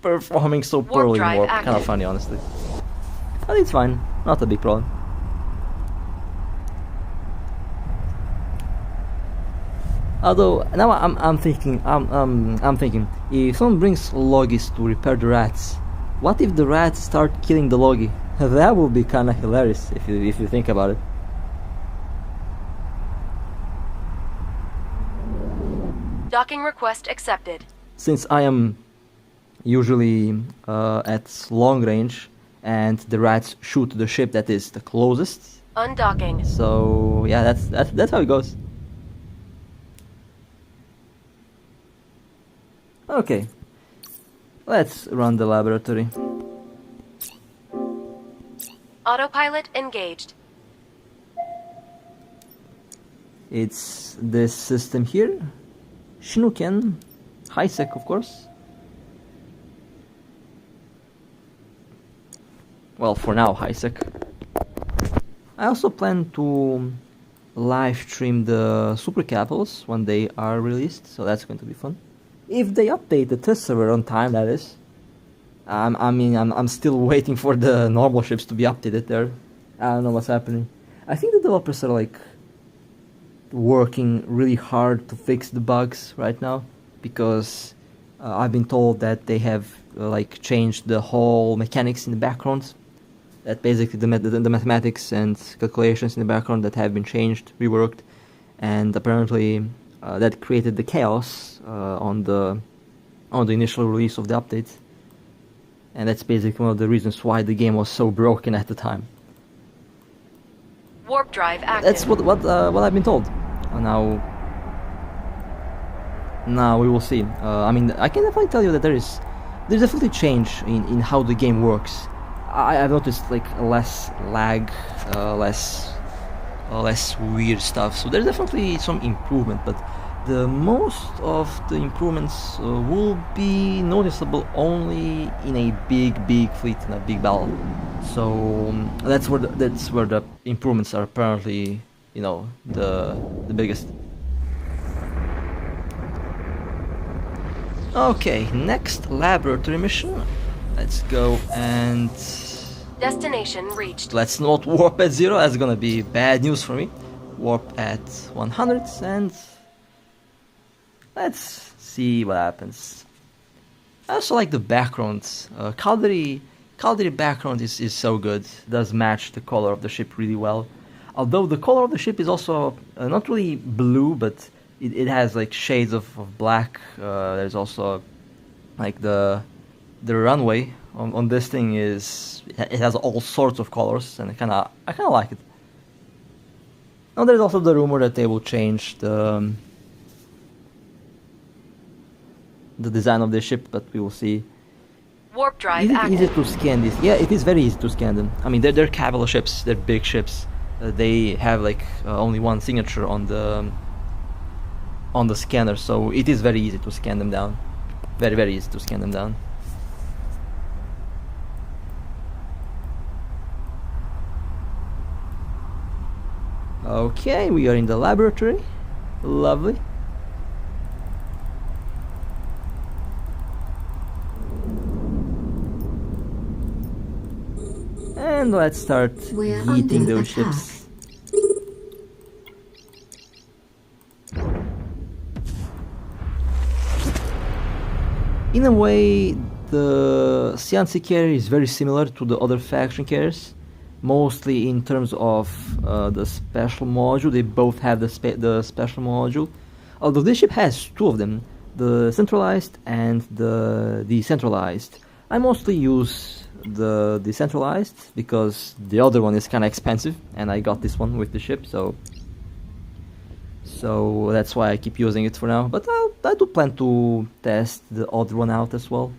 performing so poorly in warp. Kind of funny, honestly. But it's fine. Not a big problem. Although now I'm thinking if someone brings logis to repair the rats, what if the rats start killing the logi? That would be kinda hilarious if you think about it. Docking request accepted. Since I am usually at long range and the rats shoot the ship that is the closest. Undocking. So yeah, that's how it goes. Okay, let's run the laboratory. Autopilot engaged. It's this system here. Shinuken, high-sec of course. Well, for now, high-sec. I also plan to live stream the Super Capsules when they are released, so that's going to be fun. If they update the test server on time, that is. I'm still waiting for the normal ships to be updated there. I don't know what's happening. I think the developers are like working really hard to fix the bugs right now, because I've been told that they have like changed the whole mechanics in the background. That basically the mathematics and calculations in the background that have been changed, reworked, and apparently that created the chaos on the initial release of the update, and that's basically one of the reasons why the game was so broken at the time. Warp drive active. That's what I've been told. Now we will see. I mean, I can definitely tell you that there's definitely change in how the game works. I've noticed like less lag, less weird stuff. So there's definitely some improvement, but the most of the improvements will be noticeable only in a big fleet, in a big battle. So that's where the improvements are apparently, you know, the biggest. Okay, next laboratory mission. Let's go and... Destination reached. Let's not warp at 0, that's gonna be bad news for me. Warp at 100 and... Let's see what happens. I also like the backgrounds. Calderi background is so good. Does match the color of the ship really well. Although the color of the ship is also not really blue, but it has like shades of black. There's also like the runway on this thing it has all sorts of colors, and I kind of like it. Now there's also the rumor that they will change the design of the ship, but we will see. Warp drive Is it active. easy to scan this? Yeah, it is very easy to scan them. I mean, they're capital ships, they're big ships. They have like only one signature on the scanner, so it is very easy to scan them down. Very, very easy to scan them down. Okay, we are in the laboratory. Lovely. And let's start We're eating under those attack. ships. In a way, the CyanSea carrier is very similar to the other faction carriers, mostly in terms of the special module. They both have the special module, although this ship has two of them, the centralized and the decentralized. I mostly use the decentralized because the other one is kind of expensive, and I got this one with the ship, so that's why I keep using it for now. But I do plan to test the other one out as well.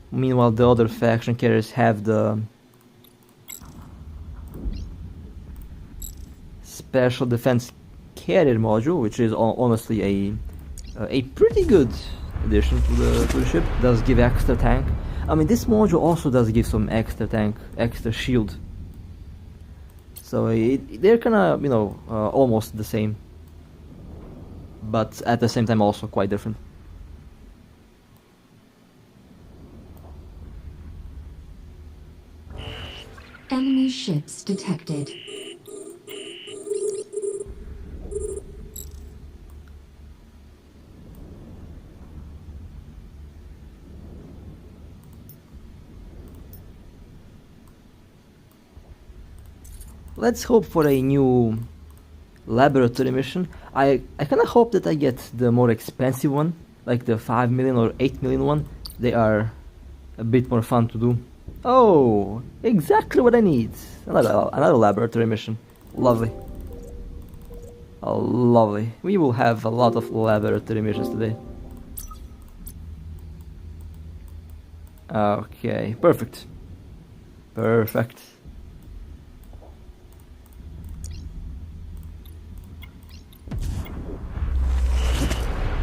Meanwhile, the other faction carriers have the special defense carrier module, which is honestly a pretty good addition to the ship. Does give extra tank. I mean, this module also does give some extra tank, extra shield. So they're kind of, you know, almost the same, but at the same time also quite different. Enemy ships detected. Let's hope for a new laboratory mission. I kind of hope that I get the more expensive one, like the 5 million or 8 million one. They are a bit more fun to do. Oh, exactly what I need. Another laboratory mission. Lovely. Oh, lovely. We will have a lot of laboratory missions today. Okay, perfect. Perfect.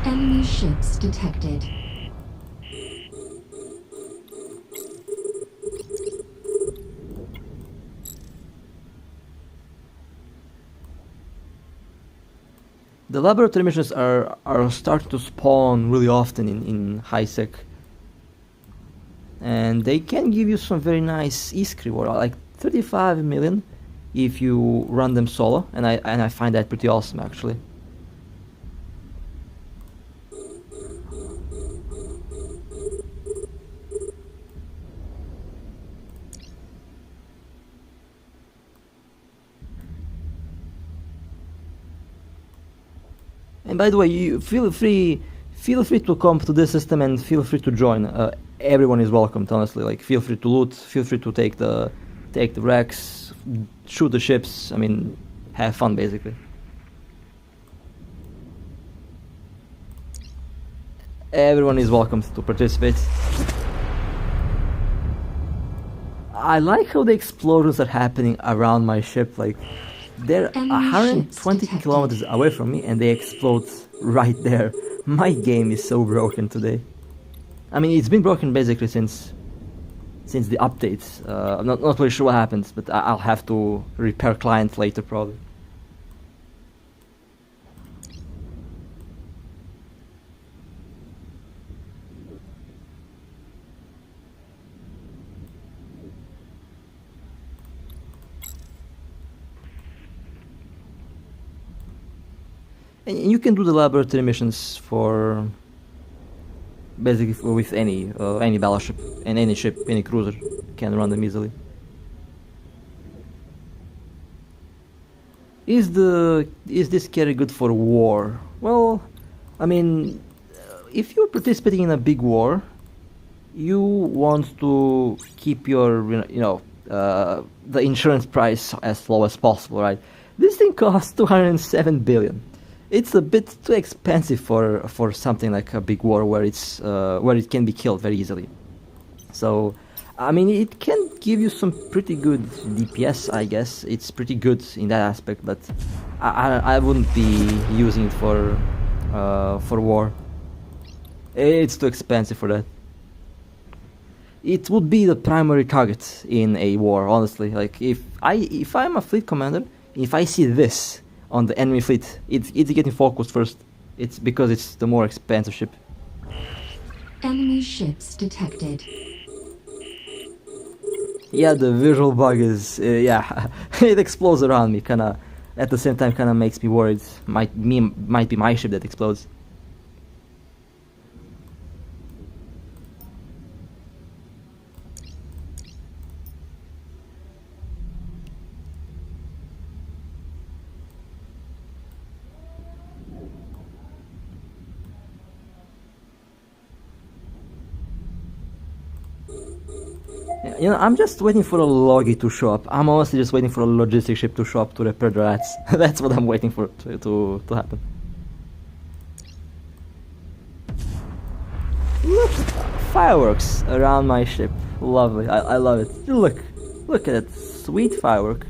Enemy ships detected. The laboratory missions are starting to spawn really often in high sec, and they can give you some very nice ISK reward, like 35 million if you run them solo, and I find that pretty awesome actually. And by the way, you feel free to come to this system and feel free to join. Everyone is welcomed, honestly. Like, feel free to loot, feel free to take the wrecks, shoot the ships. I mean, have fun basically. Everyone is welcome to participate. I like how the explosions are happening around my ship. Like, they're Enemy 120 ships detected. kilometers away from me and they explode right there. My game is so broken today. I mean, it's been broken basically since the updates. I'm not really sure what happened, but I'll have to repair client later probably. And you can do the laboratory missions for basically with any battleship and any ship, any cruiser can run them easily. Is this carrier good for war? Well, I mean, if you're participating in a big war, you want to keep your the insurance price as low as possible, right? This thing costs 207 billion. It's a bit too expensive for something like a big war where it can be killed very easily. So, I mean, it can give you some pretty good DPS, I guess. It's pretty good in that aspect, but I wouldn't be using it for war. It's too expensive for that. It would be the primary target in a war, honestly. Like if I'm a fleet commander, if I see this on the enemy fleet, it's getting focused first. It's because it's the more expensive ship. Enemy ships detected. Yeah, the visual bug is yeah, it explodes around me. Kinda at the same time, kinda makes me worried. Might be my ship that explodes. You know, I'm just waiting for a loggy to show up. I'm honestly just waiting for a logistic ship to show up to repair the rats. That's what I'm waiting for to happen. Look, fireworks around my ship. Lovely. I love it. Look at it. Sweet firework.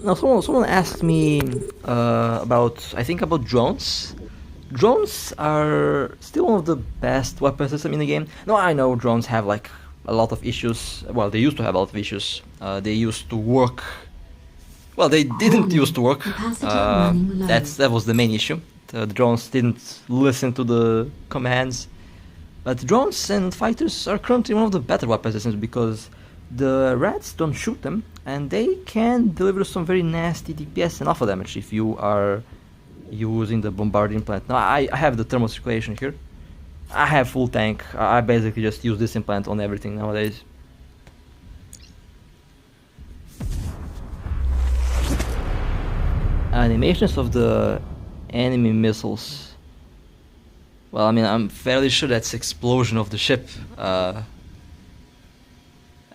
Now, someone asked me about drones. Drones are still one of the best weapon systems in the game. No, I know drones have like a lot of issues. Well, they used to have a lot of issues. They used to work. Well, they didn't used to work. That was the main issue. The drones didn't listen to the commands. But drones and fighters are currently one of the better weapon systems because the rats don't shoot them, and they can deliver some very nasty DPS and alpha damage if you are using the bombarding implant. Now I have the thermal circulation here. I have full tank. I basically just use this implant on everything nowadays. Animations of the enemy missiles. Well, I mean, I'm fairly sure that's explosion of the ship.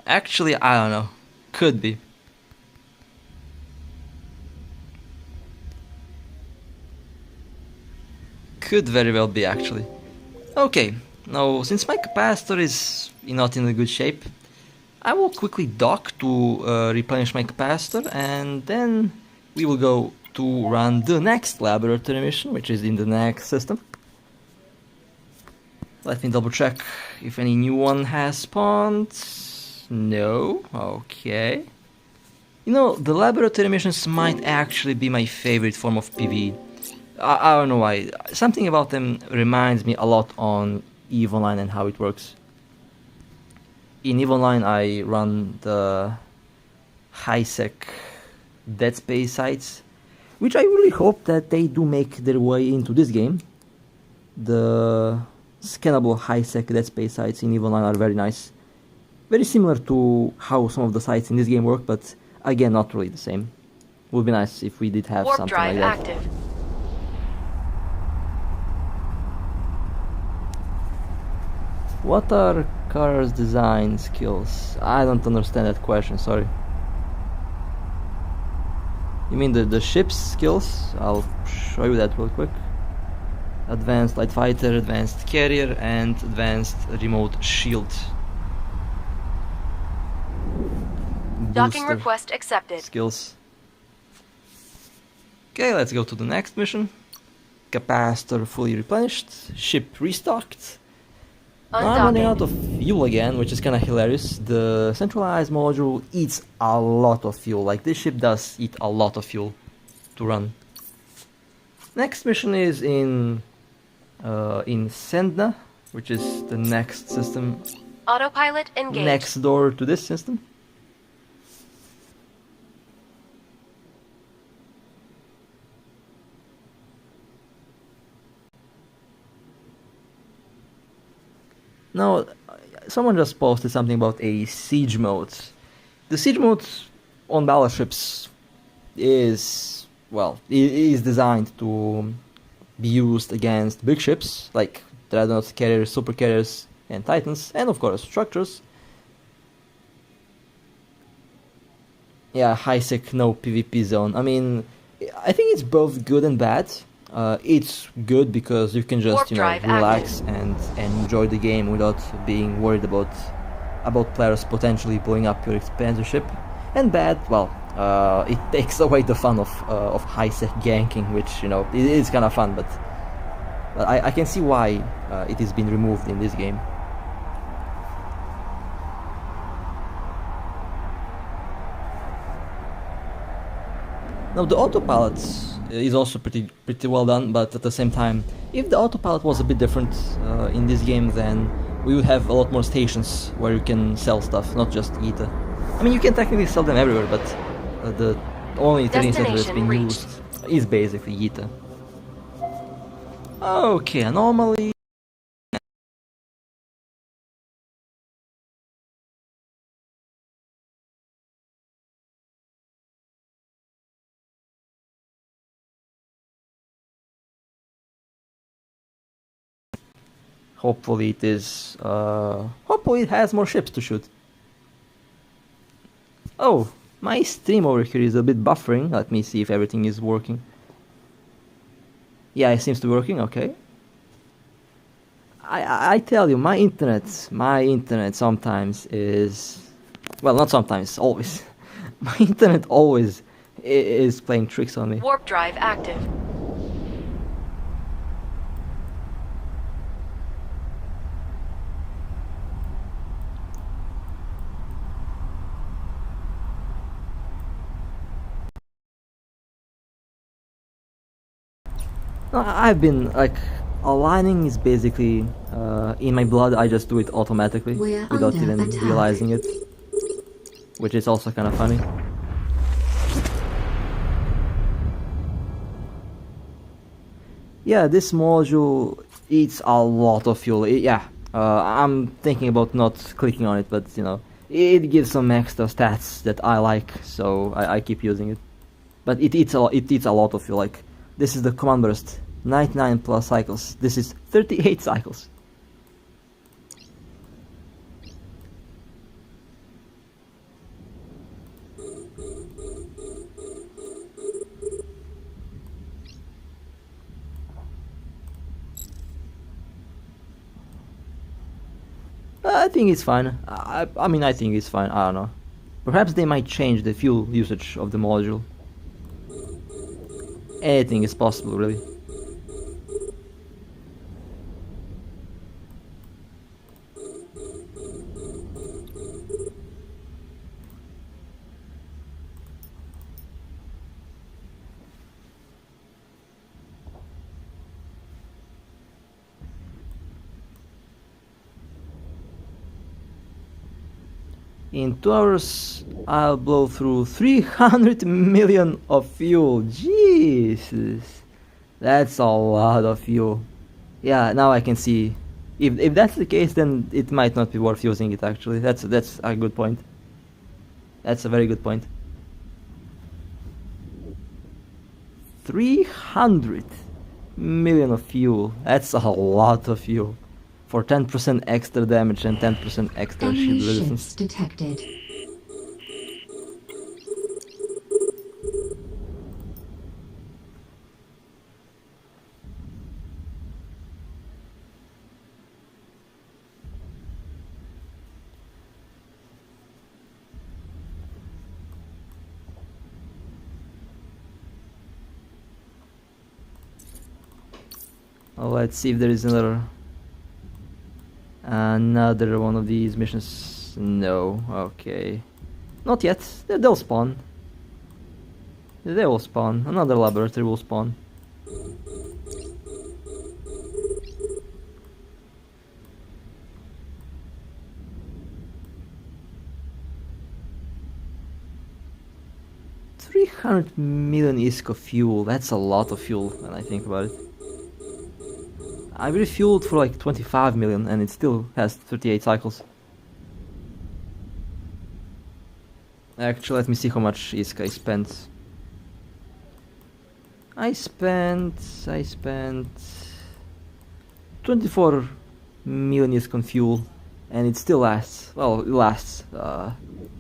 Actually, I don't know. Could be. Could very well be, actually. Okay, now since my capacitor is not in a good shape, I will quickly dock to replenish my capacitor, and then we will go to run the next laboratory mission, which is in the next system. Let me double check if any new one has spawned. No? Okay. You know, the laboratory missions might actually be my favorite form of PvE. I don't know why. Something about them reminds me a lot on EVE Online and how it works. In EVE Online I run the high-sec Dead Space sites, which I really hope that they do make their way into this game. The scannable high-sec Dead Space sites in EVE Online are very nice. Very similar to how some of the sites in this game work, but again, not really the same. Would be nice if we did have Warp something drive like that. active. What are Kara's design skills? I don't understand that question, sorry. You mean the ship's skills? I'll show you that real quick. Advanced light fighter, advanced carrier, and advanced remote shield. Docking Booster request accepted. skills. Okay, let's go to the next mission. Capacitor fully replenished, ship restocked. Now I'm running out of fuel again, which is kinda hilarious. The centralized module eats a lot of fuel, like this ship does eat a lot of fuel to run. Next mission is in in Sendna, which is the next system Autopilot engaged. next door to this system. Now, someone just posted something about a siege mode. The siege mode on battleships is, well, it is designed to be used against big ships like dreadnoughts, carriers, supercarriers, and titans, and of course structures. Yeah, high-sec, no PvP zone. I mean, I think it's both good and bad. It's good because you can just, relax and enjoy the game without being worried about players potentially blowing up your expansion ship. And bad, well, it takes away the fun of high-sec ganking, which, it is kind of fun, but I can see why it has been removed in this game. Now the autopilot is also pretty well done, but at the same time, if the autopilot was a bit different in this game, then we would have a lot more stations where you can sell stuff, not just eat. I mean, you can technically sell them everywhere, but the only trading center that's being used is basically Yita. Okay, Anomaly. Hopefully it is, hopefully it has more ships to shoot. Oh, my stream over here is a bit buffering. Let me see if everything is working. Yeah, it seems to be working, okay. I tell you, my internet sometimes is, well, not sometimes, always. My internet always is playing tricks on me. Warp drive active. No, I've been, like, aligning is basically in my blood. I just do it automatically without even realizing it, which is also kind of funny. Yeah, this module eats a lot of fuel. I'm thinking about not clicking on it, but it gives some extra stats that I like, so I keep using it. But it eats a lot of fuel. Like, this is the command burst, 99 plus cycles. This is 38 cycles. I think it's fine. I mean, I think it's fine. I don't know. Perhaps they might change the fuel usage of the module. Anything is possible, really. In 2 hours, I'll blow through 300 million of fuel. Jesus, that's a lot of fuel. Yeah, now I can see. If that's the case, then it might not be worth using it. Actually, that's a good point. That's a very good point. 300 million of fuel. That's a lot of fuel. For 10% extra damage and 10% extra shield resistance. Detected. Oh, let's see if there is another one of these missions. No, okay. Not yet. They'll spawn. They will spawn. Another laboratory will spawn. 300 million ISK of fuel. That's a lot of fuel when I think about it. I refueled for like 25 million and it still has 38 cycles. Actually, let me see how much ISK I spent. I spent 24 million ISK on fuel, and it still lasts. Well, it lasts.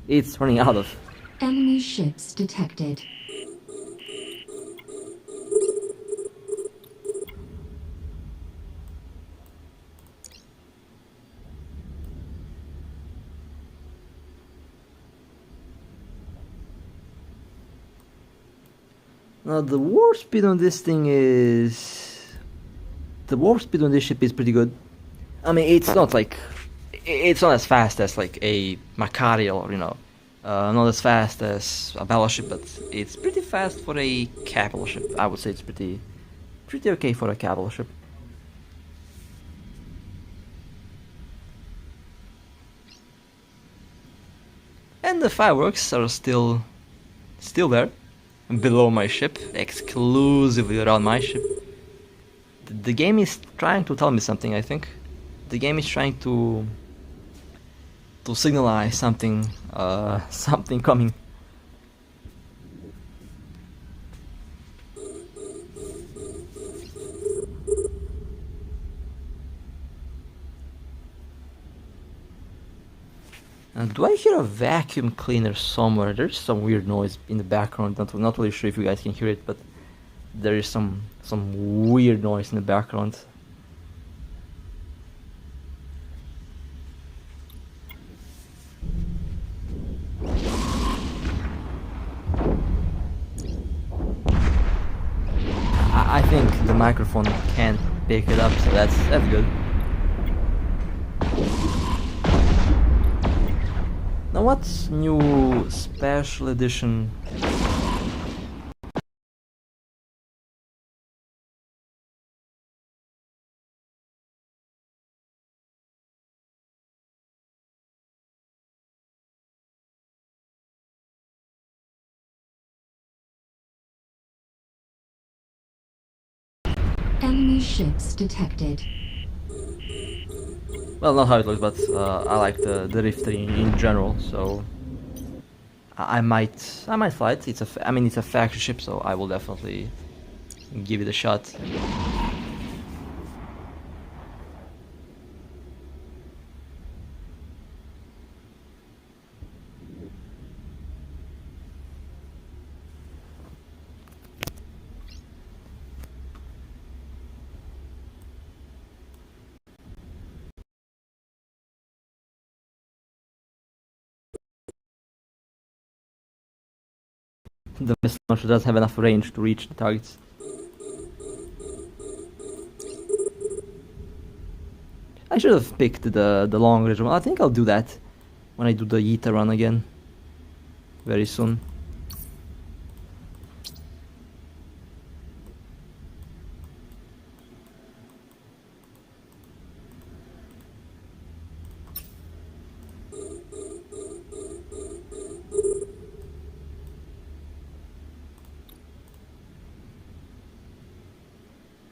It's running out of. Enemy ships detected. Now the warp speed on this thing is... The warp speed on this ship is pretty good. I mean, it's not like... It's not as fast as like a Macarial or, you know, not as fast as a battleship, but it's pretty fast for a capital ship. I would say it's pretty okay for a capital ship. And the fireworks are still there, below my ship, exclusively around my ship. The game is trying to tell me something, I think. The game is trying to signalize something, something coming. Do I hear a vacuum cleaner somewhere? There's some weird noise in the background. Not really sure if you guys can hear it, but there is some weird noise in the background. I think the microphone can't pick it up, so that's good. Now what's new special edition? Enemy ships detected. Well, not how it looks, but I like the Rifter in general, so I might fly it. I mean it's a factory ship, so I will definitely give it a shot. The missile launcher does have enough range to reach the targets. I should have picked the long range one. I think I'll do that when I do the Yeta run again very soon.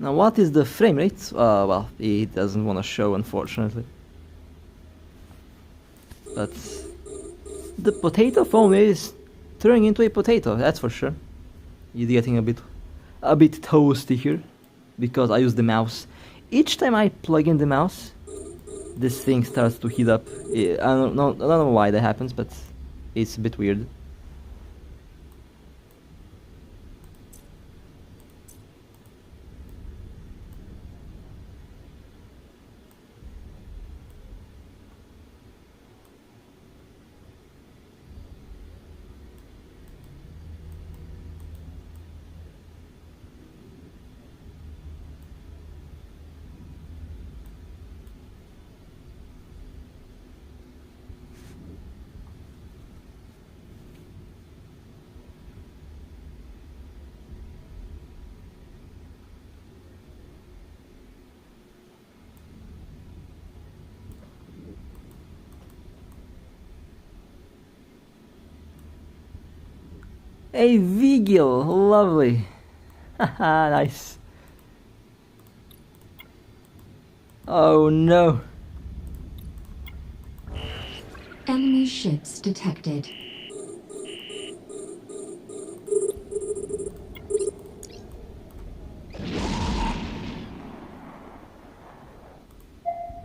Now what is the frame rate? Well, it doesn't want to show, unfortunately. But the potato phone is turning into a potato, that's for sure. It's getting a bit toasty here because I use the mouse. Each time I plug in the mouse, this thing starts to heat up. I don't know why that happens, but it's a bit weird. A Vigil, lovely. Haha, nice. Oh no. Enemy ships detected.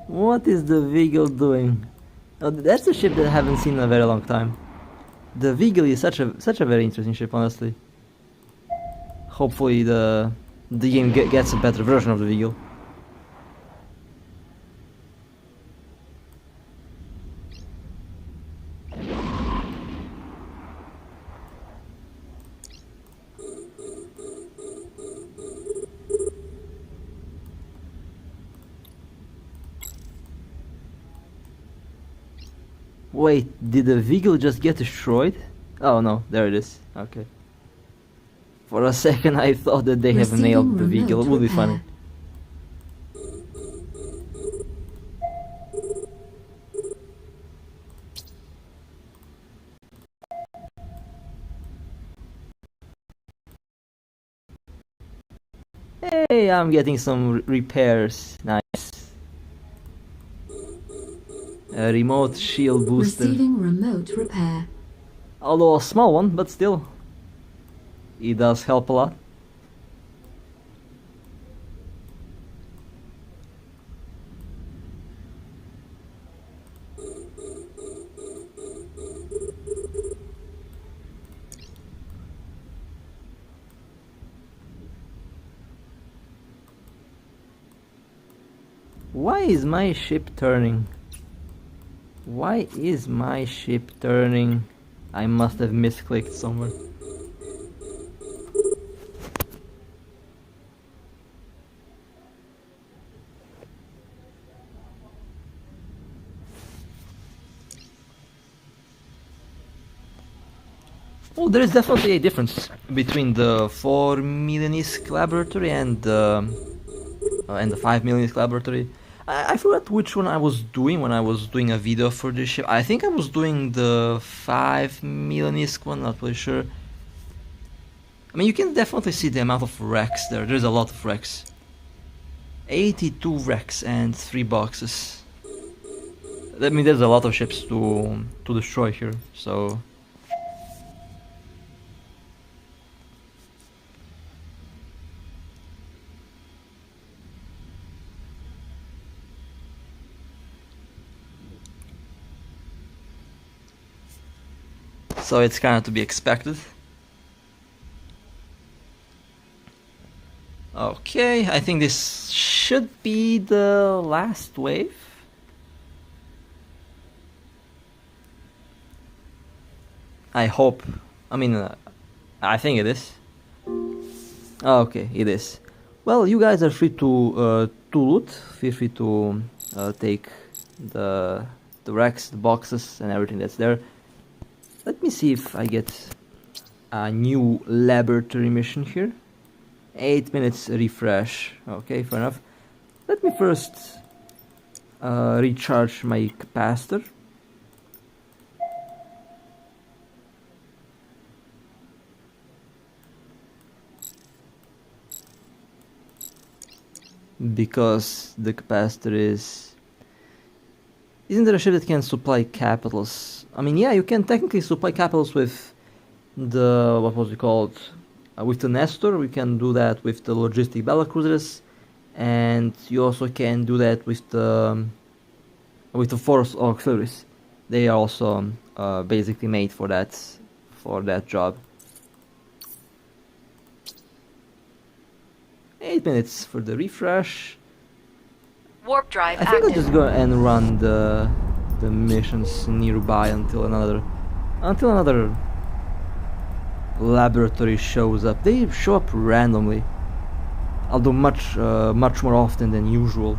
What is the Vigil doing? Oh, that's a ship that I haven't seen in a very long time. The Vigil is such a very interesting ship, honestly. Hopefully the game gets a better version of the Vigil. Wait, did the Vigil just get destroyed? Oh no, there it is. Okay. For a second I thought that they have Receiving nailed the remote Vigil. It would be repair. funny. Hey, I'm getting some repairs. Nice. A remote shield booster. Receiving remote repair. Although a small one, but still. It does help a lot. Why is my ship turning? Why is my ship turning? I must have misclicked somewhere. Oh, there is definitely a difference between the 4 million ISK laboratory and the 5 million ISK laboratory. I forgot which one I was doing when I was doing a video for this ship. I think I was doing the 5 million ISK one, not really sure. I mean, you can definitely see the amount of wrecks there. There's a lot of wrecks. 82 wrecks and 3 boxes. I mean, there's a lot of ships to destroy here, so... So it's kind of to be expected. Okay, I think this should be the last wave. I hope. I mean, I think it is. Okay, it is. Well, you guys are free to loot. Feel free to take the racks, the boxes, and everything that's there. Let me see if I get a new laboratory mission here. 8 minutes refresh. Okay, fair enough. Let me first recharge my capacitor. Because the capacitor is... Isn't there a ship that can supply capitals? I mean, yeah, you can technically supply capitals with the... what was it called? With the Nestor. We can do that with the logistic battlecruisers, and you also can do that with the force auxiliaries. They are also basically made for that job. 8 minutes for the refresh. Warp drive I think I'll active. just go and run the missions nearby until another laboratory shows up. They show up randomly, although much more often than usual.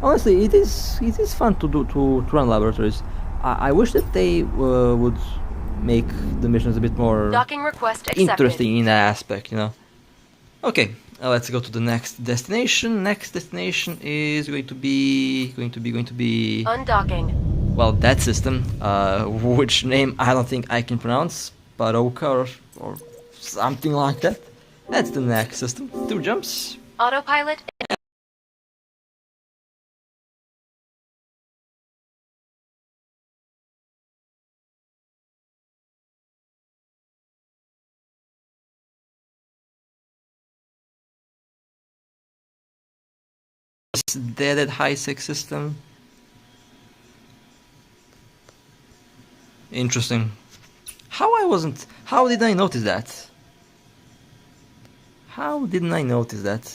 Honestly, it is fun to run laboratories. I wish that they would make the missions a bit more Docking request accepted. interesting in that aspect, you know. Okay, let's go to the next destination. Next destination is going to be Undocking. well, that system, which name I don't think I can pronounce, Baroka or something like that. That's the next system. 2 jumps. Autopilot. Dead high six system. Interesting. How did I notice that? How didn't I notice that?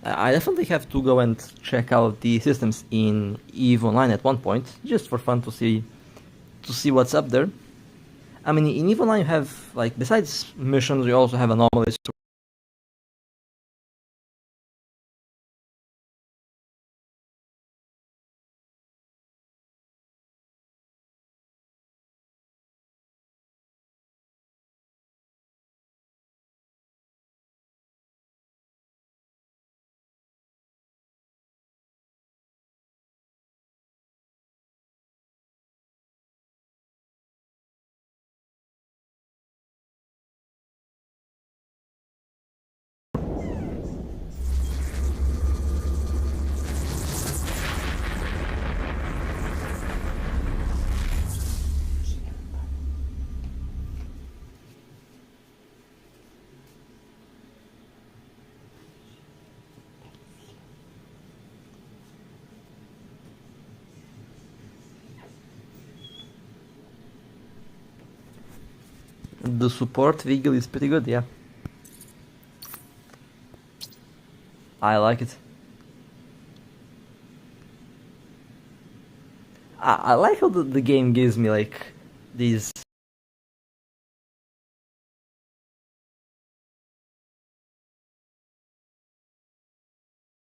I definitely have to go and check out the systems in EVE Online at one point, just for fun to see what's up there. I mean, in EVE Online you have, like, besides missions, you also have anomalies. The support vehicle is pretty good, yeah. I like it. I like how the game gives me, like, these...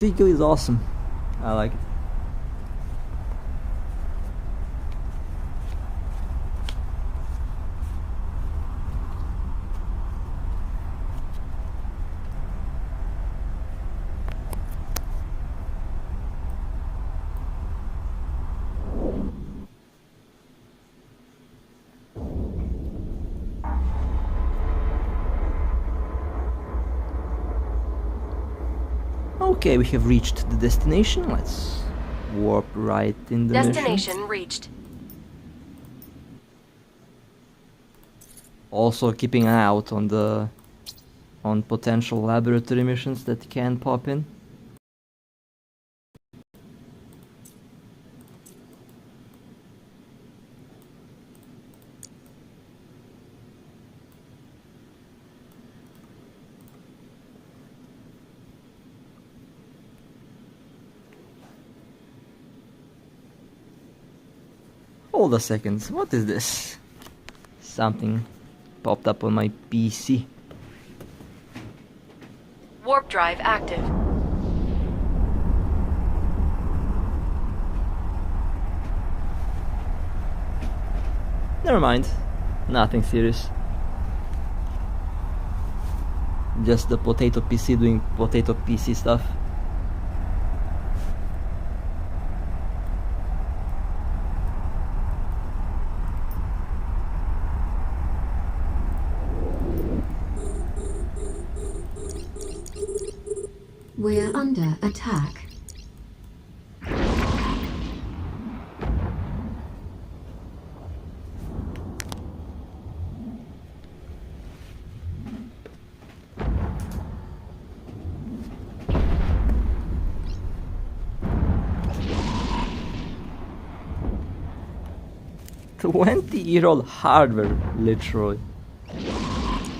Vehicle is awesome. I like it. Okay, we have reached the destination. Let's warp right in the Destination mission. reached. Also keeping an eye out on potential laboratory missions that can pop in. Hold a second, what is this? Something popped up on my PC. Warp drive active. Never mind, nothing serious. Just the potato PC doing potato PC stuff. We're under attack. "20-year-old hardware, literally.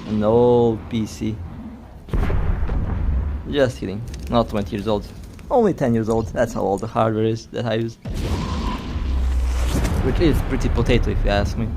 An old PC. Just kidding, not 20 years old. Only 10 years old, that's how old the hardware is that I use. Which is pretty potato if you ask me.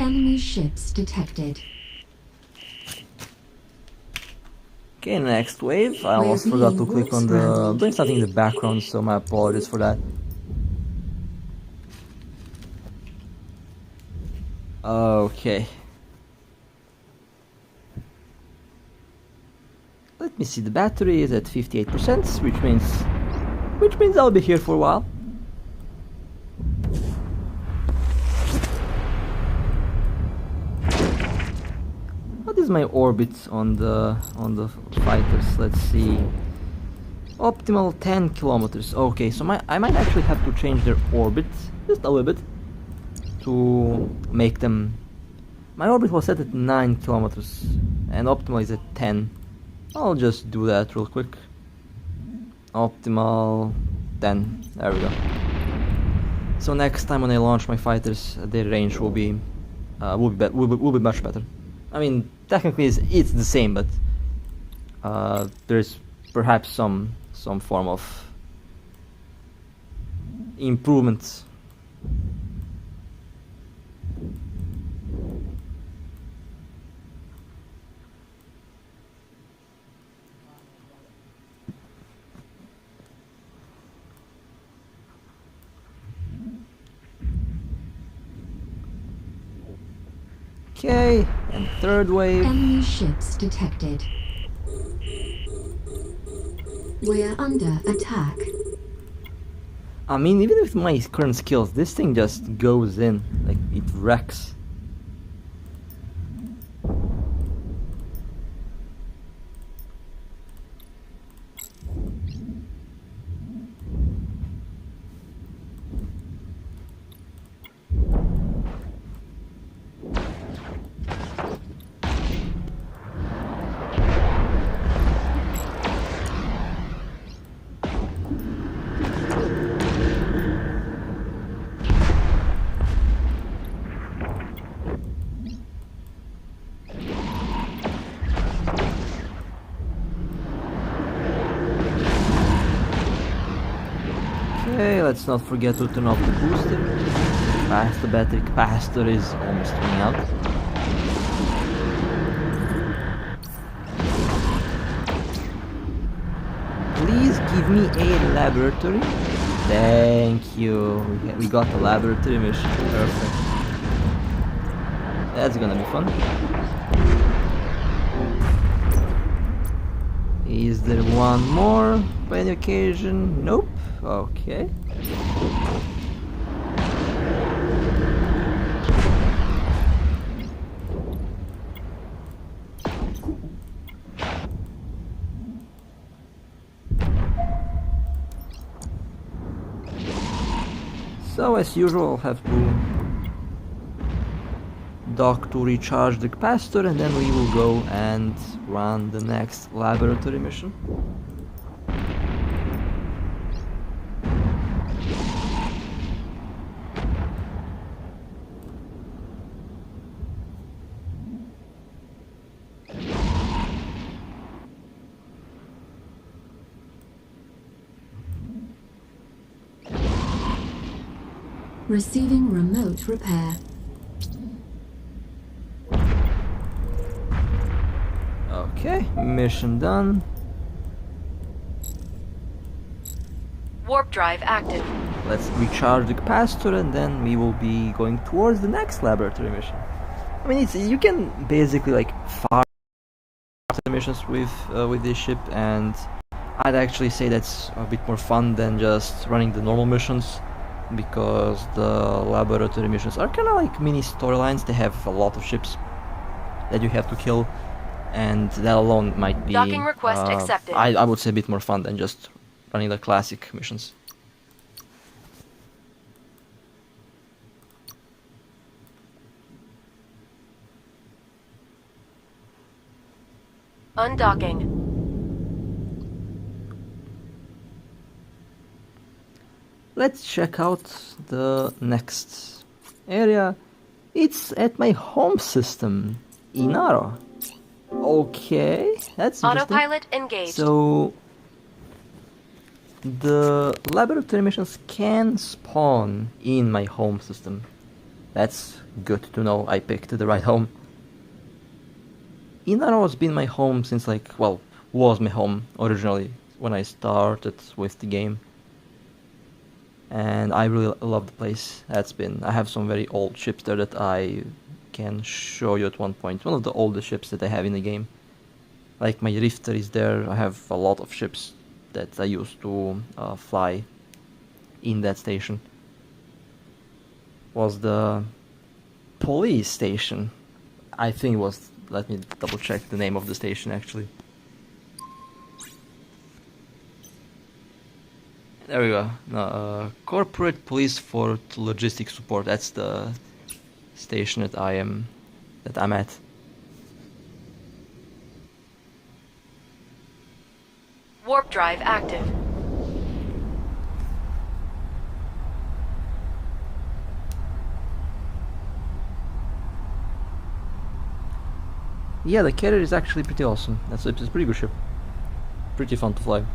Enemy ships detected. Okay, next wave. I We're almost forgot to being click on the... warp-scrambled. doing something in the background, so my apologies for that. Okay. Let me see, the battery is at 58%, which means I'll be here for a while. What is my orbit on the fighters? Let's see. Optimal 10 kilometers. Okay, so I might actually have to change their orbit just a little bit to make them... My orbit was set at 9 kilometers and optimal is at 10. I'll just do that real quick. Optimal 10. There we go. So next time when I launch my fighters, their range will be much better. I mean, technically it's the same, but there's perhaps some form of improvement. Okay, and third wave. Enemy ships detected. We're under attack. I mean, even with my current skills, this thing just goes in, like it wrecks. Okay, let's not forget to turn off the booster. The battery capacitor is almost running out. Please give me a laboratory. Thank you. We got the laboratory mission. Perfect. That's gonna be fun. Is there one more by any occasion? Nope. Okay. So as usual, I'll have to dock to recharge the capacitor and then we will go and run the next laboratory mission. Receiving remote repair. Okay, mission done. Warp drive active. Let's recharge the capacitor and then we will be going towards the next laboratory mission. I mean, you can basically like fire missions with this ship, and I'd actually say that's a bit more fun than just running the normal missions, because the laboratory missions are kind of like mini storylines. They have a lot of ships that you have to kill, and that alone might be Docking request accepted. I would say a bit more fun than just running the classic missions. Undocking. Let's check out the next area. It's at my home system, Inaro. Okay, that's interesting. Autopilot engaged. So the laboratory missions can spawn in my home system. That's good to know I picked the right home. Inaro has been my home since like, well, was my home originally when I started with the game. And I really love the place. I have some very old ships there that I can show you at one point. One of the oldest ships that I have in the game. Like my Rifter is there. I have a lot of ships that I used to fly in that station. Was the police station. I think it was, let me double check the name of the station actually. There we go. No, Corporate Police for Logistics Support. That's the station that I'm at. Warp drive active. Yeah, the carrier is actually pretty awesome. It's a pretty good ship. Pretty fun to fly.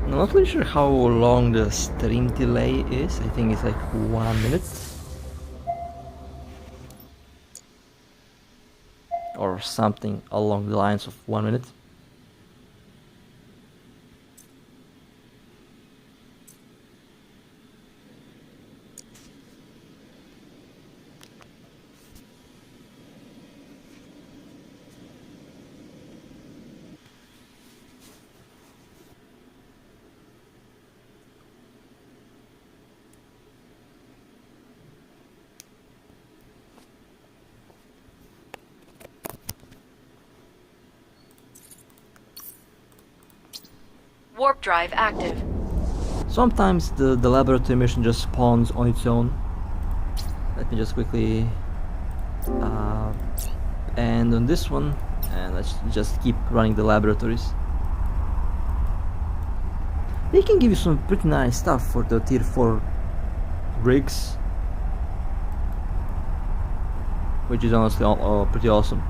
I'm not really sure how long the stream delay is. I think it's like 1 minute. Or something along the lines of 1 minute. Warp drive active. Sometimes the laboratory mission just spawns on its own. Let me just quickly end on this one, and let's just keep running the laboratories. They can give you some pretty nice stuff for the tier 4 rigs, which is honestly pretty awesome.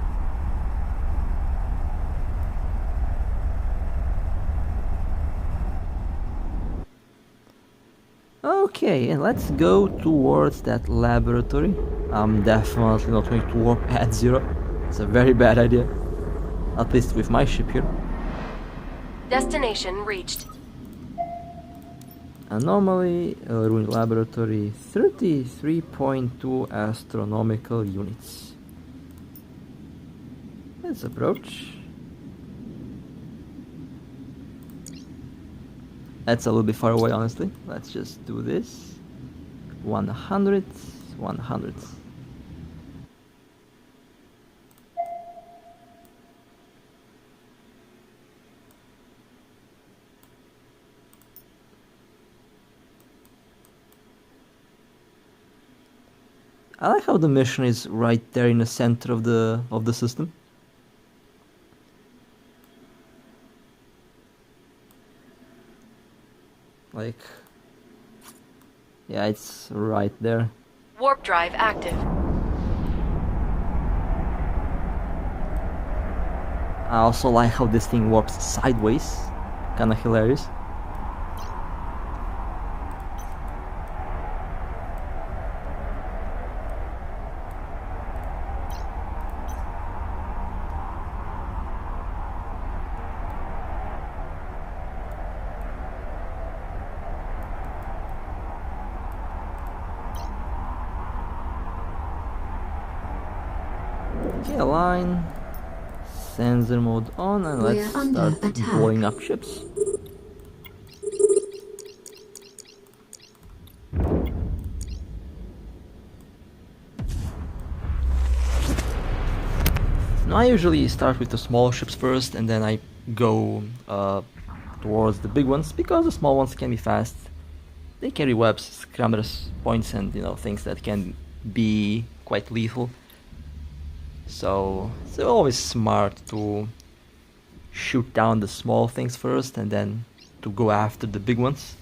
Okay, and let's go towards that laboratory. I'm definitely not going to warp at 0. It's a very bad idea. At least with my ship here. Destination reached. Anomaly, ruined laboratory, 33.2 astronomical units. Let's approach. That's a little bit far away, honestly. Let's just do this. 100, 100. I like how the mission is right there in the center of the system. Like, yeah, it's right there. Warp drive active. I also like how this thing warps sideways. Kinda hilarious. Okay, align, sensor mode on, and We're let's under start attack. blowing up ships. Now I usually start with the small ships first, and then I go towards the big ones, because the small ones can be fast. They carry webs, scramblers, points, and things that can be quite lethal. So it's always smart to shoot down the small things first and then to go after the big ones.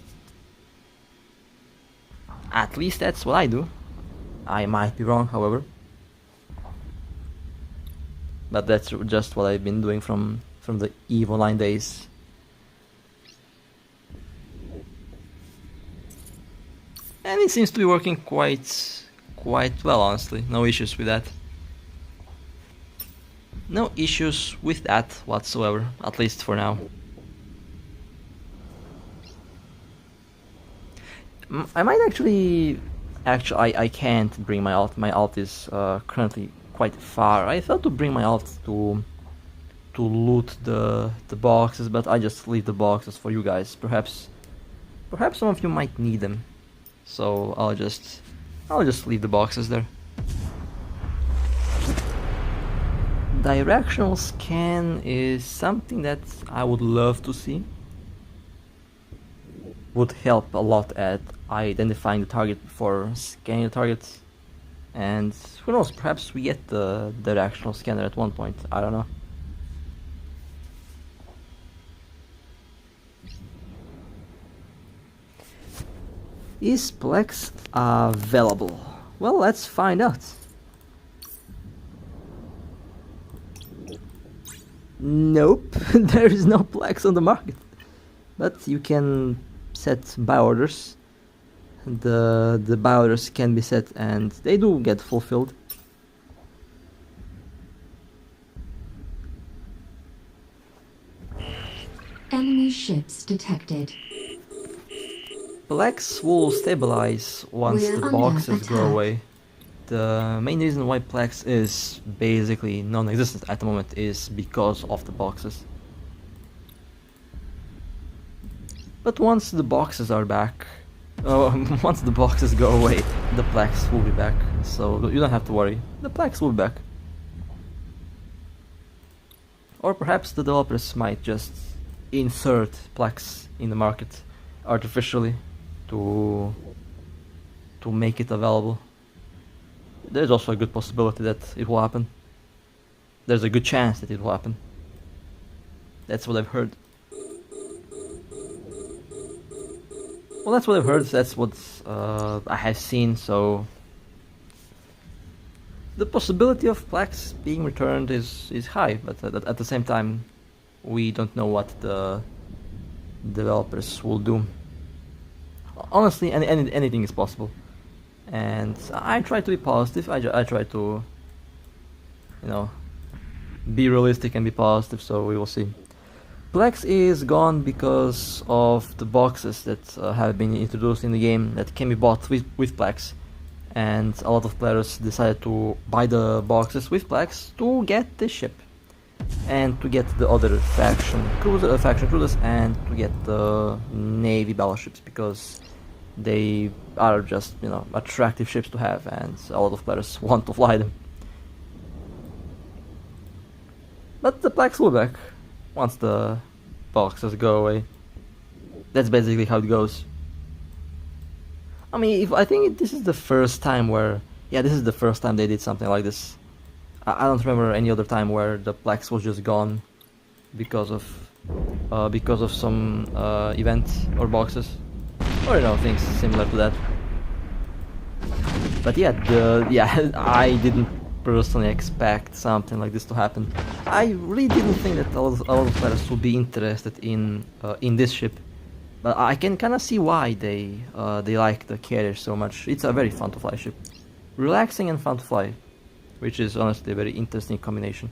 At least that's what I do. I might be wrong, however. But that's just what I've been doing from the EVE Online days. And it seems to be working quite well, honestly. No issues with that. No issues with that whatsoever, at least for now. I might actually I can't bring my alt. My alt is currently quite far. I thought to bring my alt to loot the boxes, but I just leave the boxes for you guys. Perhaps some of you might need them, so I'll just leave the boxes there. Directional scan is something that I would love to see. Would help a lot at identifying the target before scanning the target. And who knows, perhaps we get the directional scanner at one point, I don't know. Is Plex available? Well, let's find out. Nope, there is no Plex on the market. But you can set buy orders. The buy orders can be set and they do get fulfilled. Enemy ships detected. Plex will stabilize once We're the under boxes go attack. away. The main reason why Plex is basically non-existent at the moment is because of the boxes. But once the boxes are back, once the boxes go away, the Plex will be back. So you don't have to worry, the Plex will be back. Or perhaps the developers might just insert Plex in the market artificially to make it available. There's also a good possibility that it will happen. There's a good chance that it will happen. That's what I've heard. Well, that's what I've heard, that's what I have seen, so... The possibility of Plex being returned is high, but at the same time, we don't know what the developers will do. Honestly, anything is possible. And I try to be positive, I try to, you know, be realistic and be positive, so we will see. Plex is gone because of the boxes that have been introduced in the game that can be bought with Plex, and a lot of players decided to buy the boxes with Plex to get the ship and to get the other faction cruisers and to get the navy battleships, because they are just, you know, attractive ships to have and a lot of players want to fly them. But the Plex will be back once the boxes go away. That's basically how it goes. I mean, I think this is the first time where... Yeah, this is the first time they did something like this. I don't remember any other time where the Plex was just gone because of some event or boxes. Or, you know, things similar to that. But yeah, I didn't personally expect something like this to happen. I really didn't think that a lot of players would be interested in this ship, but I can kind of see why they like the carrier so much. It's a very fun to fly ship, relaxing and fun to fly, which is honestly a very interesting combination.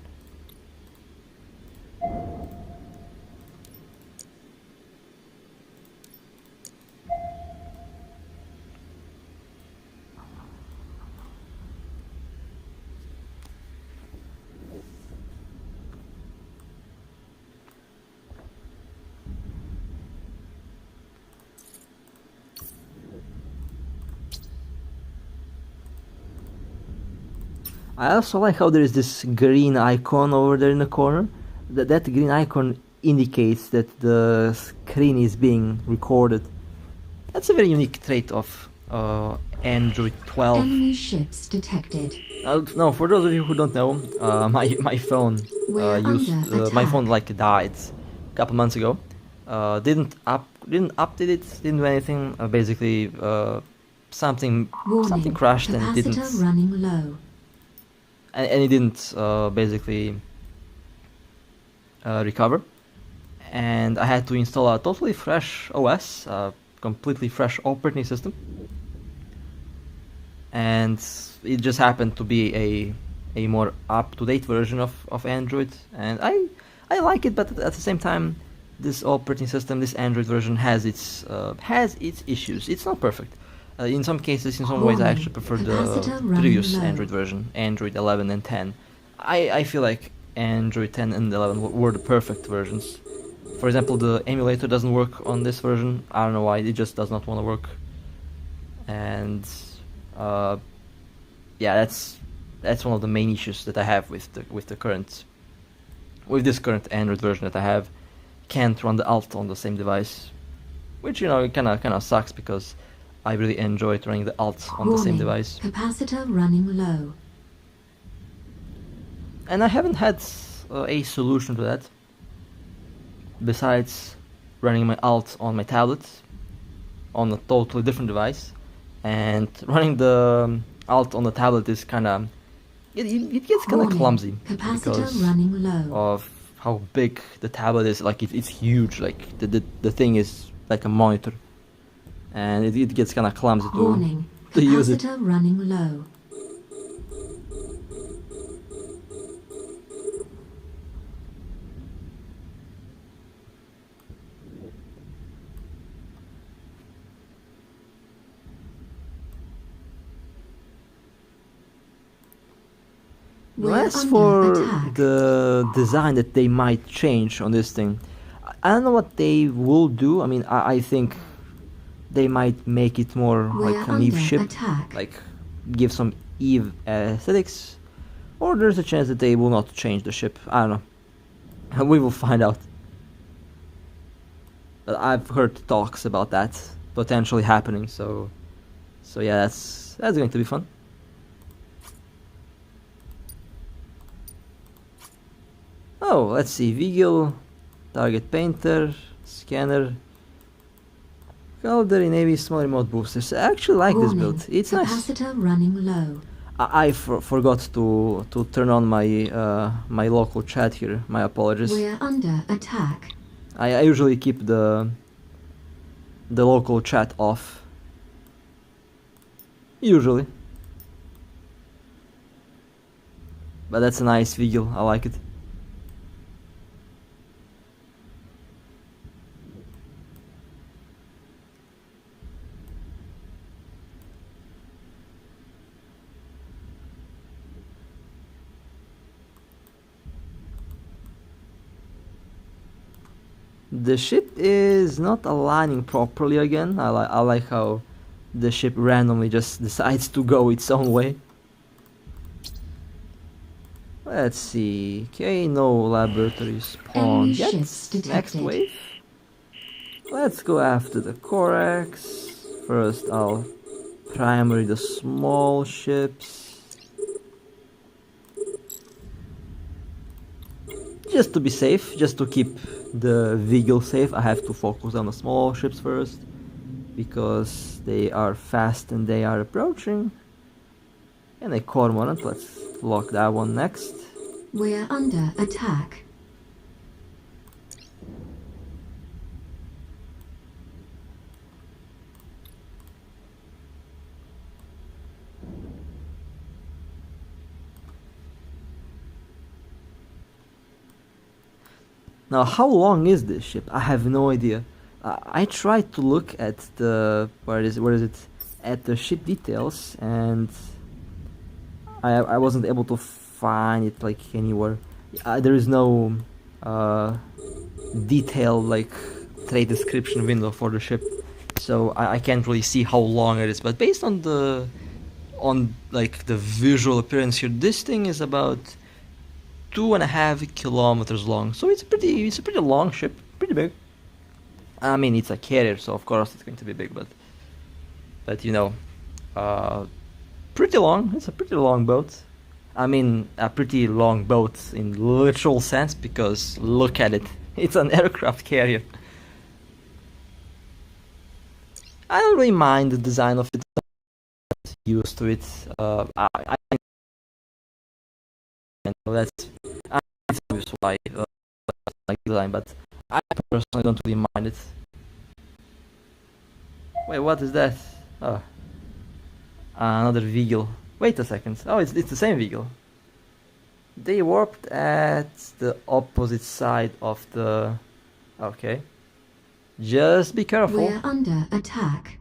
I also like how there is this green icon over there in the corner. That green icon indicates that the screen is being recorded. That's a very unique trait of Android 12. Enemy ships detected. No, for those of you who don't know, my phone my phone like died a couple months ago. Didn't update it, didn't do anything. Basically something Warning. crashed and it Capacitor didn't, running low. and it didn't basically recover, and I had to install a totally fresh OS, a completely fresh operating system, and it just happened to be a more up-to-date version of Android, and I like it, but at the same time, this operating system, this Android version has its issues. It's not perfect. In some cases, in some ways, I actually prefer the Capacitor running previous low. Android version, Android 11 and 10. I feel like Android 10 and 11 were the perfect versions. For example, the emulator doesn't work on this version. I don't know why, it just does not want to work. And yeah, that's one of the main issues that I have with this current Android version that I have. Can't run the alt on the same device, which, you know, it kind of sucks because I really enjoyed running the alt on the same Warning. device. Capacitor running low. And I haven't had a solution to that besides running my alt on my tablet on a totally different device, and running the alt on the tablet is kind of it gets kind of Warning. clumsy Capacitor because running low. of how big the tablet is. Like it's huge. Like the thing is like a monitor, and it gets kind of clumsy Warning. to use it. Capacitor running low. We're As under for attack. the design that they might change on this thing, I don't know what they will do. I mean, I think they might make it more We're like an Eve under ship, attack. like give some Eve aesthetics, or there's a chance that they will not change the ship. I don't know. We will find out. But I've heard talks about that potentially happening, so yeah, that's going to be fun. Oh, let's see, Vigil, target painter, scanner, Cavalry Navy, small remote boosters. I actually like this Warning. build. It's nice. Capacitor running low. I forgot to turn on my my local chat here. My apologies. We're under attack. I usually keep the local chat off. Usually. But that's a nice Vigil. I like it. The ship is not aligning properly again. I like how the ship randomly just decides to go its own way. Let's see. Okay, no laboratory spawn Enemy yet. ships Next detected. wave. Let's go after the Corax. First, I'll primary the small ships. Just to be safe, just to keep the Vigil safe, I have to focus on the small ships first, because they are fast and they are approaching. And a Cormorant, let's lock that one next. We're under attack. Now, how long is this ship? I have no idea. I tried to look at the where is it? At the ship details, and I wasn't able to find it like anywhere. There is no detailed like trade description window for the ship, so I can't really see how long it is. But based on the like the visual appearance here, this thing is about 2.5 kilometers long, so it's a pretty long ship, pretty big. I mean, it's a carrier, so of course it's going to be big, but you know, pretty long. It's a pretty long boat. I mean, a pretty long boat in literal sense, because look at it, it's an aircraft carrier. I don't really mind the design of it. used to it. I know that's obvious why like the line, but I personally don't really mind it. Wait, what is that? Oh, another Veagle. Wait a second. Oh, it's the same Veagle. They warped at the opposite side of the... Okay. Just be careful. We're under attack.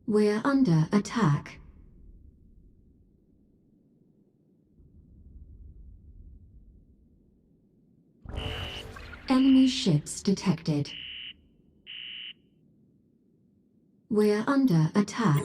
We're under attack. Enemy ships detected. We're under attack.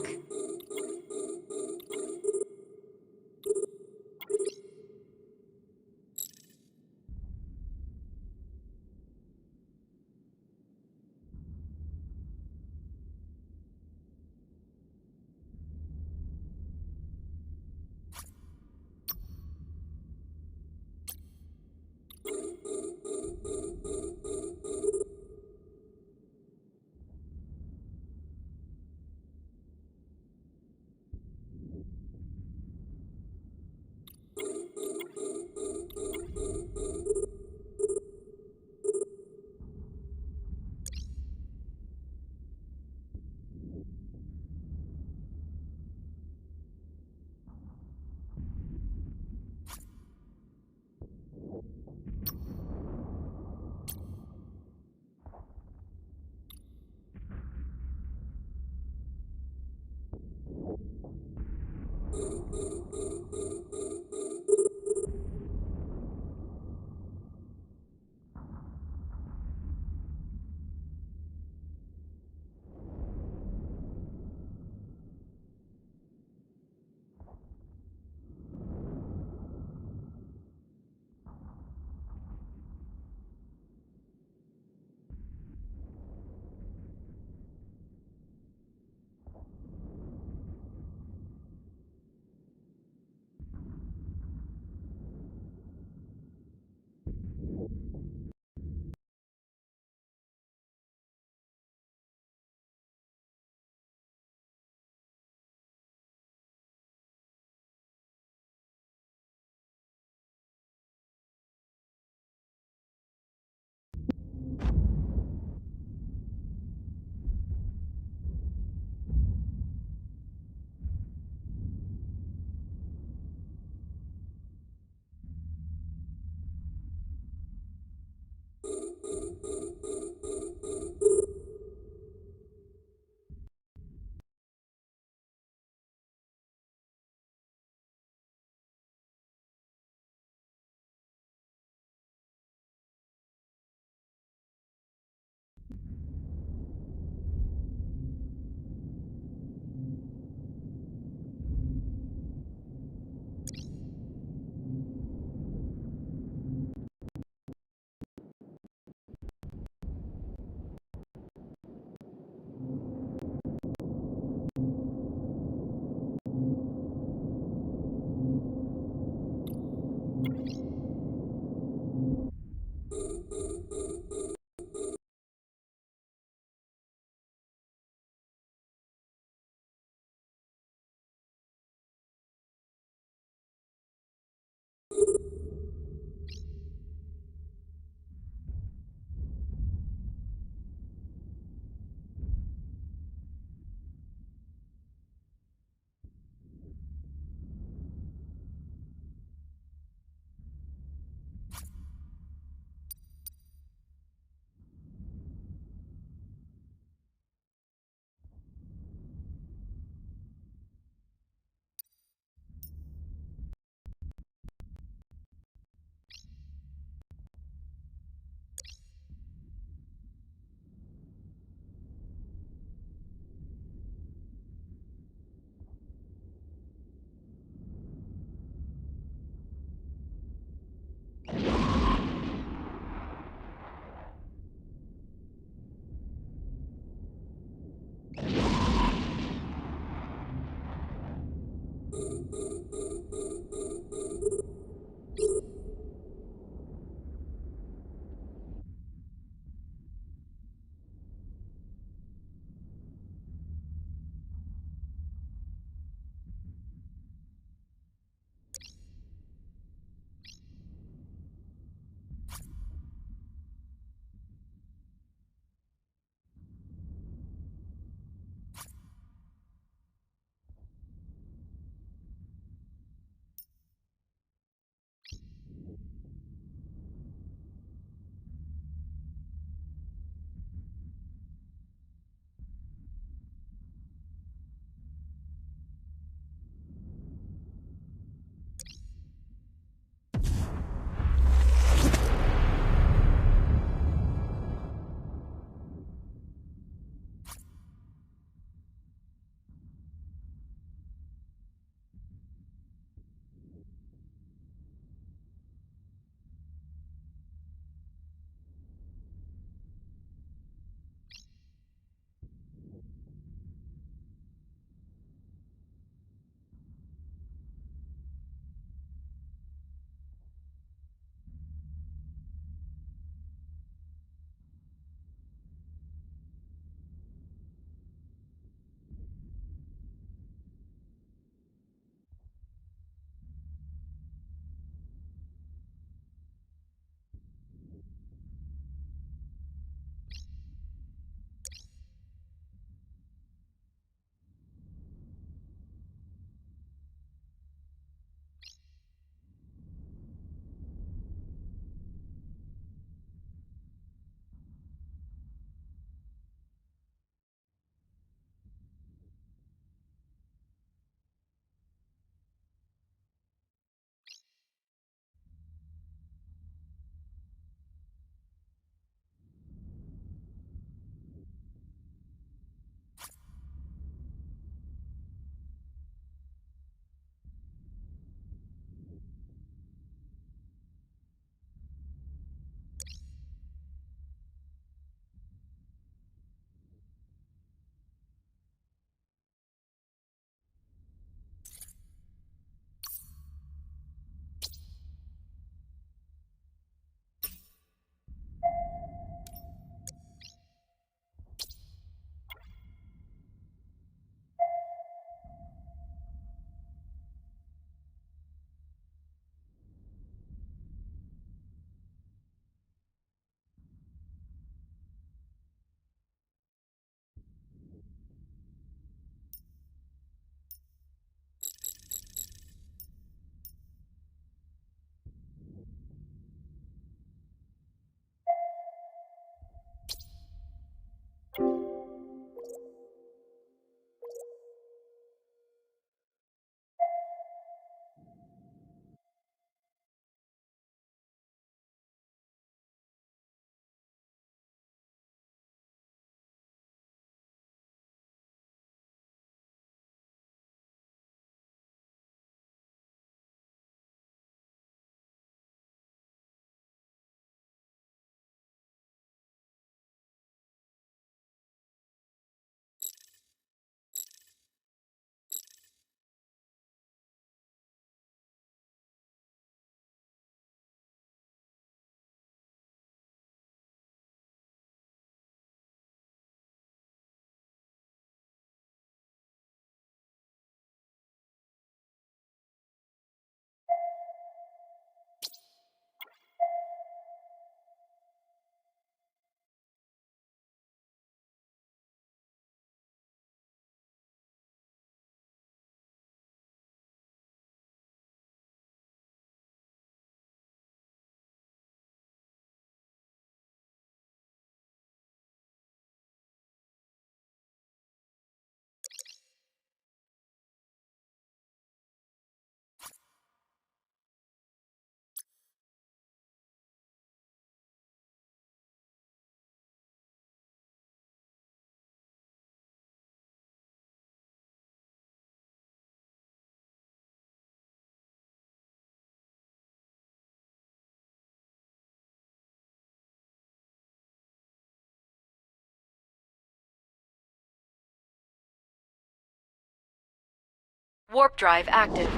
Warp drive active.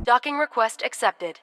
Docking request accepted.